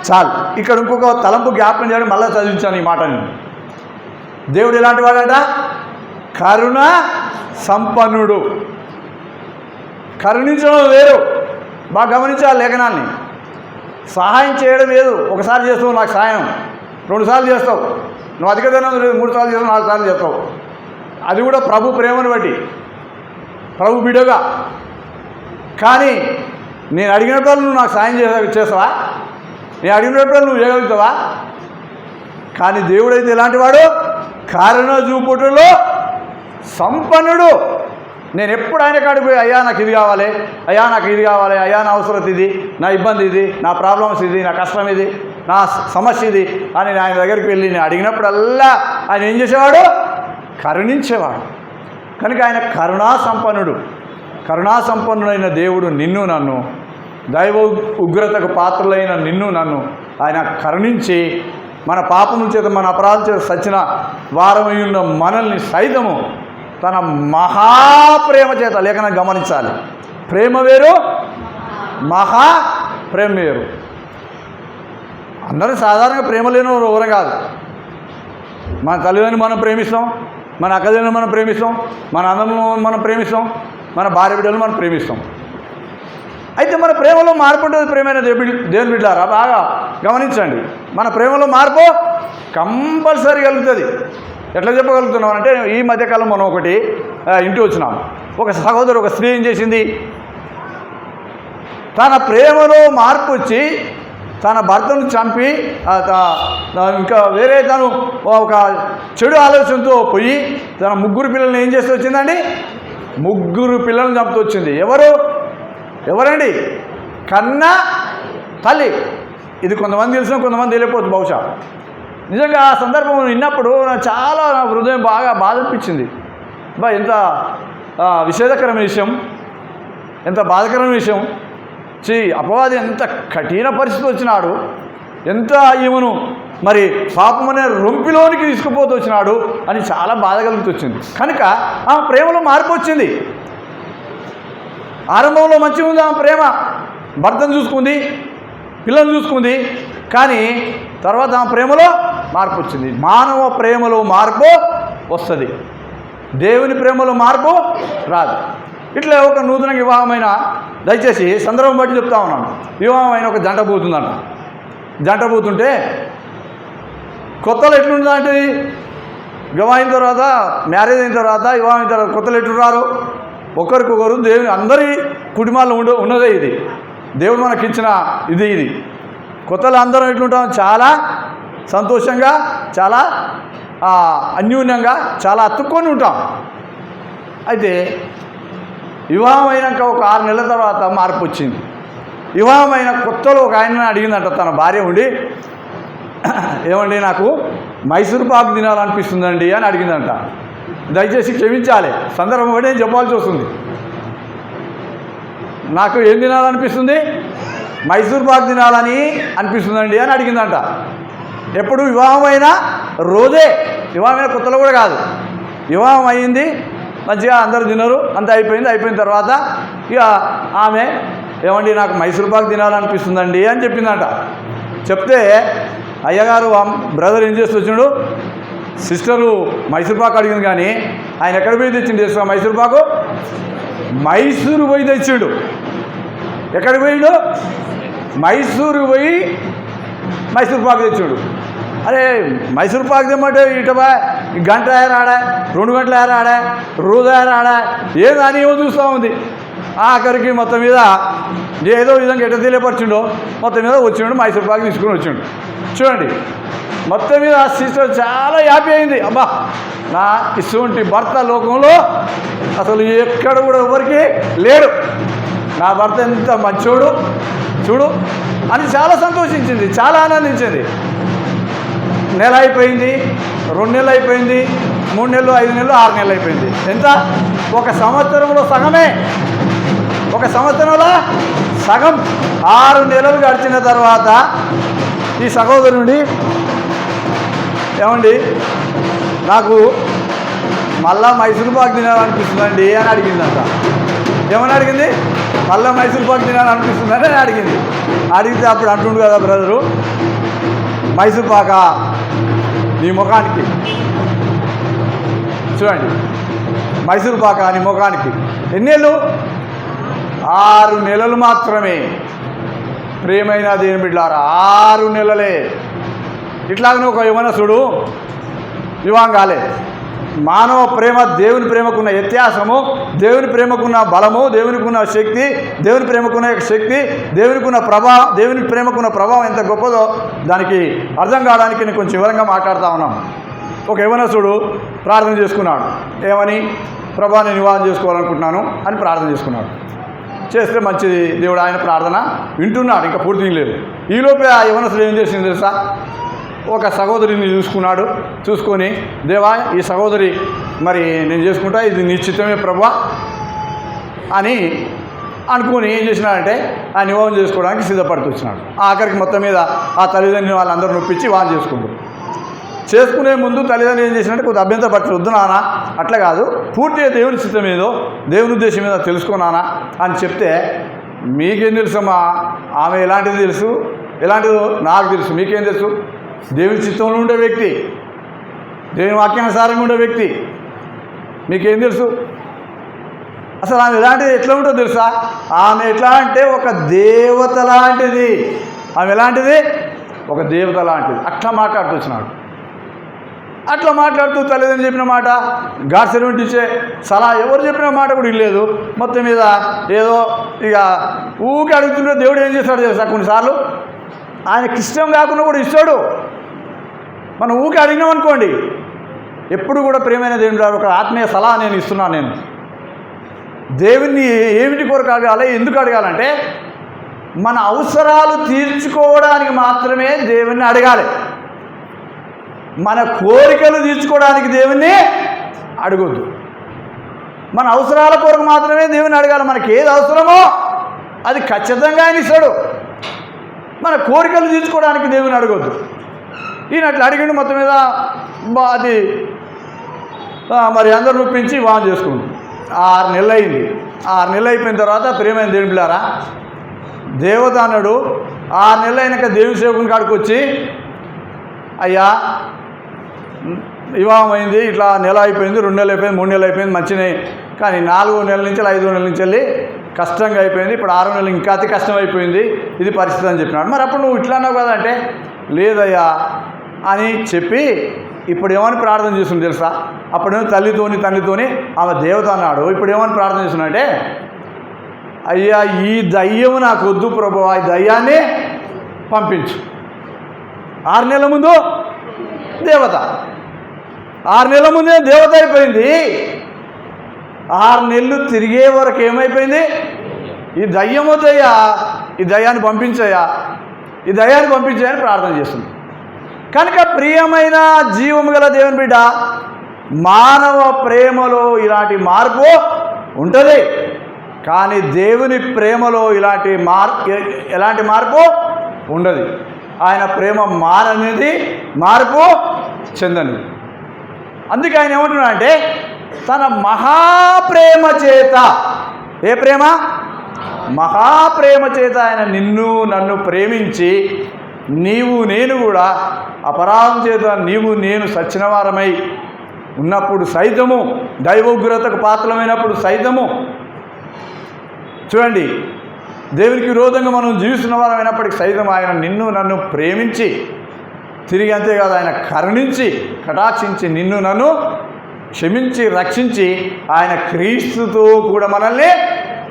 చాలు. ఇక్కడ ఇంకొక తలంపు జ్ఞాపకం చేయడం మళ్ళీ చదివించాను ఈ మాటని. దేవుడు ఎలాంటి వాడట? కరుణ సంపన్నుడు. కరుణించడం వేరు, బాగా గమనించాలి లేఖనాన్ని. సహాయం చేయడం లేదు. ఒకసారి చేస్తావు నాకు సాయం, 2 సార్లు చేస్తావు, నువ్వు అధిక ధనం లేదు 3 సార్లు చేస్తావు, 4 సార్లు చేస్తావు. అది కూడా ప్రభు ప్రేమను బట్టి, ప్రభు బిడగా. కానీ నేను అడిగినప్పుడు నువ్వు నాకు సాయం చేస్తావా? నేను అడిగినప్పుడు నువ్వు చేయగలుగుతావా? కానీ దేవుడైతే ఎలాంటి వాడు? కరుణ చూపుటలో సంపన్నుడు. నేను ఎప్పుడు ఆయన కాడికి పోయి, అయ్యా నాకు ఇది కావాలి, అయ్యా నాకు ఇది కావాలి, అయ్యా నా అవసరం ఇది, నా ఇబ్బంది ఇది, నా ప్రాబ్లమ్స్ ఇది, నా కష్టం ఇది, నా సమస్య ఇది అని ఆయన దగ్గరికి వెళ్ళి నేను అడిగినప్పుడల్లా ఆయన ఏం చేసేవాడు? కరుణించేవాడు. కనుక ఆయన కరుణా సంపన్నుడు. కరుణా సంపన్నుడైన దేవుడు నిన్ను నన్ను, దైవ ఉగ్రతకు పాత్రలైన నిన్ను నన్ను ఆయన కరుణించి మన పాపముల చేత మన అపరాధం చేత సచ్చిన వారమై ఉన్న మనల్ని సైతము తన మహాప్రేమ చేత, లేఖనం గమనించాలి. ప్రేమ వేరు, ప్రేమ వేరు. అందరూ సాధారణంగా ప్రేమ లేని ఎవరు కాదు. మన తల్లిదండ్రులను మనం ప్రేమిస్తాం, మన అక్కదండ్రులను మనం ప్రేమిస్తాం, మన అన్నలను మనం ప్రేమిస్తాం, మన భార్య బిడ్డలను మనం ప్రేమిస్తాం. అయితే మన ప్రేమలో మార్పు ఉంటుంది. ప్రేమైన దేవుని బిడ్డలారా, బాగా గమనించండి. మన ప్రేమలో మార్పు కంపల్సరీ కలుగుతుంది. ఎట్లా చెప్పగలుగుతున్నాం అంటే, ఈ మధ్యకాలం మనం ఒకటి ఇంటికి వచ్చినాం. ఒక సహోదరు, ఒక స్త్రీ ఏం చేసింది? తన ప్రేమలో మార్పు వచ్చి తన భర్తను చంపి ఇంకా వేరే తను ఒక చెడు ఆలోచనతో పోయి తన 3 పిల్లల్ని ఏం చేస్తూ వచ్చిందండి? 3 పిల్లల్ని చంపుతూ వచ్చింది. ఎవరండి? కన్న తల్లి. ఇది కొంతమంది తెలిసిన, కొంతమంది తెలియకపోవచ్చు బహుశా. నిజంగా ఆ సందర్భం విన్నప్పుడు చాలా నా హృదయం బాగా బాధ అనిపించింది. ఎంత విషాదకరమైన విషయం, ఎంత బాధకరమైన విషయం. అపవాది ఎంత కఠిన పరిస్థితి వచ్చినాడు, ఎంత ఈమెను మరి పాపమనే రొంపిలోనికి తీసుకుపోతూ వచ్చినాడు అని చాలా బాధ కలుగుతూ వచ్చింది. కనుక ఆమె ప్రేమలో మార్పు వచ్చింది. ఆరంభంలో మంచిగా ఉంది ఆమె ప్రేమ, భర్తను చూసుకుంది, పిల్లల్ని చూసుకుంది. కానీ తర్వాత ఆమె ప్రేమలో మార్పు వచ్చింది. మానవ ప్రేమలో మార్పు వస్తుంది, దేవుని ప్రేమలో మార్పు రాదు. ఇట్లా ఒక నూతన వివాహమైన, దయచేసి సందర్భం బట్టి చెప్తా ఉన్నాను, వివాహమైన ఒక జంట పోతుందంట. జంట పోతుంటే కొత్తలో ఎట్లుంటుందంటే, వివాహం తర్వాత, మ్యారేజ్ అయిన తర్వాత, వివాహం అయిన తర్వాత కొత్తలు ఎట్లున్నారు? ఒకరికొకరు దేవుని అందరి కుటుంబాల్లో ఉన్నదే ఇది, దేవుడు మనకిచ్చిన ఇది. కొత్తలో అందరం ఎట్లుంటాం? చాలా సంతోషంగా, చాలా అన్యూన్యంగా, చాలా అతుక్కొని ఉంటాం. అయితే వివాహం అయినాక ఒక 6 నెలల తర్వాత మార్పు వచ్చింది. వివాహం అయిన కొత్తలో ఒక ఆయన అడిగిందంట తన భార్య ఉండి, ఏమండి నాకు మైసూర్ పాకు తినాలనిపిస్తుందండి అని అడిగిందంట. దయచేసి క్షమించాలి, సందర్భం బట్టి నేను చెప్పాల్సి వస్తుంది. నాకు ఏం తినాలనిపిస్తుంది? మైసూర్ పాకు తినాలని అనిపిస్తుందండి అని అడిగిందంట. ఎప్పుడు? వివాహమైన రోజే. వివాహమైన కొత్తలో కూడా కాదు, వివాహం అయ్యింది, మంచిగా అందరు తినరు, అంత అయిపోయిన తర్వాత ఇక ఆమె ఏమండి నాకు మైసూర్ పాకు తినాలనిపిస్తుందండి అని చెప్పిందంట. చెప్తే అయ్యగారు బ్రదర్ ఏం చేస్తూ వచ్చినాడు? సిస్టరు మైసూర్ పాకు అడిగింది, కానీ ఆయన ఎక్కడ పోయి తెచ్చిండు తెలుసా మైసూర్ పాకు? మైసూరు పోయి తెచ్చిండు. ఎక్కడికి పోయిండు? మైసూరు పోయి మైసూర్ పాకు తెచ్చాడు. అరే మైసూర్ పాకు తెమ్మంటే ఇటబా గంట ఆడా, 2 గంటలు ఆడా, రోజు ఆడా, ఏదని ఏమో చూస్తూ ఉంది. ఆఖరికి మొత్తం మీద ఏదో విధంగా ఎట్ట తెలియపరిచిండో మొత్తం మీద వచ్చిండు, మైసూర్ పాకు తీసుకుని వచ్చిండు. చూడండి, మొత్తం మీద ఆ సిస్టర్ చాలా హ్యాపీ అయింది. అబ్బా నా ఇటువంటి భర్త లోకంలో అసలు ఎక్కడ కూడా ఎవరికి లేడు, నా భర్త ఎంత మంచోడు చూడు అని చాలా సంతోషించింది, చాలా ఆనందించింది. నెల అయిపోయింది, 2 నెలలు అయిపోయింది, 3 నెలలు, 5 నెలలు, 6 నెలలు అయిపోయింది. ఎంత? 1 సంవత్సరంలో సగమే, 1 సంవత్సరంలో సగం. 6 నెలలు గడిచిన తర్వాత ఈ సహోదరుడి, ఏమండి నాకు మళ్ళా మైసూర్ పాక్ తినాలనిపిస్తుందండి అని అడిగిందంట. ఏమని అడిగింది? మళ్ళీ మైసూర్ పాక్ తినాలనిపిస్తుందని అని అడిగింది. అడిగితే అప్పుడు అంటుండు కదా బ్రదరు, మైసూర్ పాక నీ ముఖానికి, చూడండి మైసూర్ పాక నీ ముఖానికి. ఎన్ని నెలలు? 6 నెలలు మాత్రమే. ప్రేమైన దేవుని బిడ్డలారా, 6 నెలలే. ఇట్లాగనే ఒక యవనస్తుడు వివాహం కాలే. మానవ ప్రేమ, దేవుని ప్రేమకున్న వ్యత్యాసము, దేవుని ప్రేమకున్న బలము, దేవునికున్న శక్తి, దేవుని ప్రేమకున్న శక్తి, దేవునికున్న ప్రభావం, దేవుని ప్రేమకున్న ప్రభావం ఎంత గొప్పదో దానికి అర్థం కావడానికి నేను కొంచెం వివరంగా మాట్లాడుతూ ఉన్నాం. ఒక యవనస్తుడు ప్రార్థన చేసుకున్నాడు. ఏమని? ప్రభా నేను వివాహం చేసుకోవాలనుకుంటున్నాను అని ప్రార్థన చేసుకున్నాడు. చేస్తే మంచిది, దేవుడు ఆయన ప్రార్థన వింటున్నాడు, ఇంకా పూర్తి లేదు. ఈలోపే ఆ యవనస్తుడు ఏం చేసింది తెలుసా? ఒక సహోదరిని చూసుకున్నాడు. చూసుకొని, దేవా ఈ సహోదరి మరి నేను చేసుకుంటా, ఇది నీ చిత్తమే ప్రభువా అని అనుకుని ఏం చేసినాడంటే ఆ వివాహం చేసుకోవడానికి సిద్ధపడుతూ వచ్చినాడు. ఆఖరికి మొత్తం మీద ఆ తల్లిదండ్రులు వాళ్ళందరూ నొప్పించి వివాహం చేసుకుంటారు. చేసుకునే ముందు తల్లిదండ్రులు ఏం చేసినట్టే కొద్ది అభ్యంతర పట్ల, వద్దు నాన్న అట్లా కాదు, పూర్తిగా దేవుని చిత్తం ఏదో, దేవుని ఉద్దేశం మీద తెలుసుకున్నానా అని చెప్తే, మీకేం తెలుసమ్మా, ఆమె ఎలాంటిది తెలుసు, ఎలాంటిదో నాకు తెలుసు, మీకేం తెలుసు? దేవుని చిత్తంలో ఉండే వ్యక్తి, దేవుని వాక్యానుసారంగా ఉండే వ్యక్తి, మీకేం తెలుసు? అసలు ఆమె ఎలాంటిది, ఎట్లా ఉంటుందో తెలుసా? ఆమె ఎట్లా అంటే ఒక దేవత లాంటిది. ఆమె ఎలాంటిది? ఒక దేవత లాంటిది. అట్లా మాట్లాడుతూ వచ్చినాడు. అట్లా మాట్లాడుతూ తల్లిదండ్రులు చెప్పిన మాట, గాడ్ సర్వెంట్ ఇచ్చే సలహా, ఎవరు చెప్పిన మాట కూడా ఇల్లేదు. మొత్తం మీద ఏదో ఇక ఊరికి అడుగుతుంటే దేవుడు ఏం చేస్తాడు తెలుసా? కొన్నిసార్లు ఆయనకి ఇష్టం కాకుండా కూడా ఇస్తాడు. మనం ఊరికి అడిగినాం అనుకోండి. ఎప్పుడు కూడా ప్రియమైన దేవుని ఒక ఆత్మీయ సలహా నేను ఇస్తున్నాను. నేను దేవుణ్ణి ఏమిటి కొరకు అడగాలి, ఎందుకు అడగాలంటే మన అవసరాలు తీర్చుకోవడానికి మాత్రమే దేవుణ్ణి అడగాలి. మన కోరికలు తీర్చుకోవడానికి దేవుణ్ణి అడగొద్దు. మన అవసరాల కొరకు మాత్రమే దేవుని అడగాలి. మనకి ఏది అవసరమో అది ఖచ్చితంగా ఆయన ఇస్తాడు. మన కోరికలు తీర్చుకోవడానికి దేవుని అడగొద్దు. ఈయన అట్లా అడిగిండు. మొత్తం మీద అది మరి అందరూ నొప్పించి వివాహం చేసుకుంది. 6 నెలలు అయింది. 6 నెలలు అయిపోయిన తర్వాత ప్రియమైన దేవుని బిడ్డలారా, దేవత అన్నాడు 6 నెలలు అయినాక దేవుని సేవకుని కాడికి వచ్చి, అయ్యా వివాహం అయింది, ఇట్లా నెల అయిపోయింది, 2 నెలలు అయిపోయింది, 3 నెలలు అయిపోయింది, మంచినే, కానీ 4వ నెలల నుంచి 5వ నెలల నుంచి వెళ్ళి కష్టంగా అయిపోయింది, ఇప్పుడు 6వ నెలలు ఇంకా అతి కష్టం అయిపోయింది, ఇది పరిస్థితి అని చెప్పినాడు. మరి అప్పుడు నువ్వు ఇట్లా అన్నావు కదా అంటే, లేదయ్యా అని చెప్పి ఇప్పుడు ఏమని ప్రార్థన చేస్తుంది తెలుసా? అప్పుడేమో తండ్రితోని ఆమె దేవత అన్నాడు. ఇప్పుడు ఏమని ప్రార్థన చేస్తున్నాడంటే, అయ్యా ఈ దయ్యం నాకు వద్దు ప్రభువా, ఈ దయ్యాన్ని పంపించు. 6 నెలల ముందు దేవత, 6 నెలల ముందే దేవత అయిపోయింది. 6 నెలలు తిరిగే వరకు ఏమైపోయింది? ఈ దయ్యం వద్దయ్యా, ఈ దయ్యాన్ని పంపించయ్యా, ఈ దయ్యాన్ని పంపించాయని ప్రార్థన చేస్తుంది. కనుక ప్రియమైన జీవము గల దేవుని బిడ్డ, మానవ ప్రేమలో ఇలాంటి మార్పు ఉంటుంది, కానీ దేవుని ప్రేమలో ఎలాంటి మార్పు ఉండదు. ఆయన ప్రేమ మారనిది, మార్పు చెందనిది. అందుకే ఆయన ఏమంటున్నాడంటే, తన మహాప్రేమ చేత, ఏ ప్రేమ? మహాప్రేమ చేత ఆయన నిన్ను నన్ను ప్రేమించి, నీవు నేను కూడా అపరాధం చేత నీవు నేను సచ్చిన వారమై ఉన్నప్పుడు సైతము, దైవోగ్రతకు పాత్రమైనప్పుడు సైతము, చూడండి దేవునికి విరోధంగా మనం జీవిస్తున్న వారం అయినప్పటికీ సైతం ఆయన నిన్ను నన్ను ప్రేమించి, తిరిగి అంతేకాదు ఆయన కరుణించి కటాక్షించి నిన్ను నన్ను క్షమించి రక్షించి ఆయన క్రీస్తుతో కూడా మనల్ని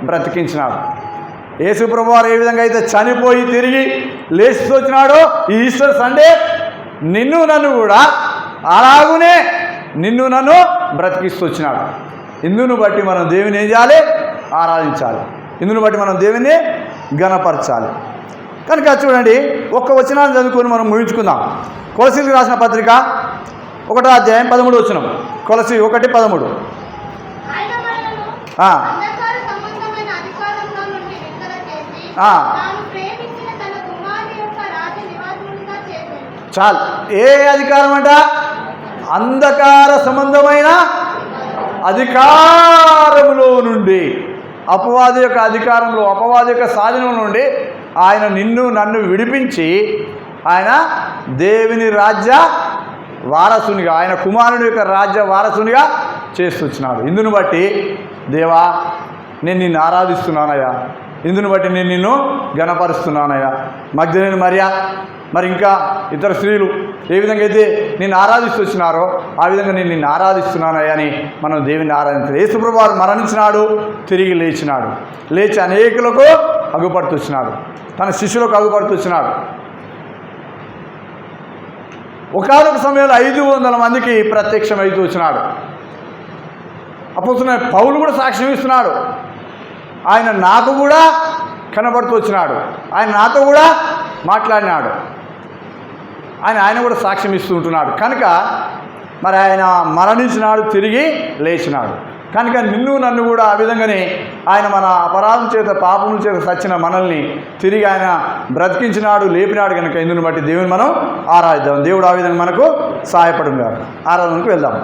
బ్రతికించినాడు. యేసు ప్రభువారు ఏ విధంగా అయితే చనిపోయి తిరిగి లేచి వచ్చినాడో ఈ ఈస్టర్ సండే నిన్ను నన్ను కూడా అలాగునే నిన్ను నన్ను బ్రతికిస్తూ వచ్చినాడు. ఇందును బట్టి మనం దేవుని ఏం చేయాలి? ఆరాధించాలి. ఇందును బట్టి మనం దేవుని ఘనపరచాలి. కనుక చూడండి, ఒక్క వచనాన్ని చదువుకొని మనం ముగించుకుందాం. కొలసీలకు రాసిన పత్రిక 1వ అధ్యాయం 13వ వచనం. కొలసీ 1:13. చాలు. ఏ అధికారం అంట? అంధకార సంబంధమైన అధికారములో నుండి, అపవాది యొక్క అధికారంలో, అపవాది యొక్క సాధనం నుండి ఆయన నిన్ను నన్ను విడిపించి ఆయన దేవుని రాజ్య వారసునిగా, ఆయన కుమారుని యొక్క రాజ్య వారసునిగా చేస్తున్నాడు. ఇందును బట్టి దేవా నేను నిన్ను ఆరాధిస్తున్నానయ్యా, ఇందును బట్టి నేను నిన్ను ఘనపరుస్తున్నానయ్యా. మగ్దలేని మరియా, మరి ఇంకా ఇతర స్త్రీలు ఏ విధంగా అయితే నిన్ను ఆరాధిస్తూ వచ్చినారో ఆ విధంగా నేను నిన్ను ఆరాధిస్తున్నానయ్యా అని మనం దేవుని ఆరాధించాలి. యేసుప్రభువు వారు మరణించినాడు, తిరిగి లేచినాడు. లేచి అనేకులకు అగుపడుతున్నాడు, తన శిష్యులకు అగుపడుతున్నాడు. ఒకానొక సమయంలో 500 మందికి ప్రత్యక్షమైతూ వచ్చినాడు. అపోస్తలుడైన పౌలు కూడా సాక్ష్యం ఇస్తున్నాడు. ఆయన నాకు కూడా కనబడుతూ వచ్చినాడు, ఆయన నాతో కూడా మాట్లాడినాడు, ఆయన కూడా సాక్ష్యం ఇస్తూ ఉంటున్నాడు. కనుక మరి ఆయన మరణించినాడు, తిరిగి లేచినాడు. కనుక నిన్ను నన్ను కూడా ఆ విధంగానే ఆయన మన అపరాధం చేత, పాపముల చేత సచ్చిన మనల్ని తిరిగి ఆయన బ్రతికించినాడు, లేపినాడు. కనుక ఇందుని బట్టి దేవుని మనం ఆరాధిద్దాం. దేవుడు ఆ విధంగా మనకు సహాయపడును. ఆరాధనకు వెళ్దాం.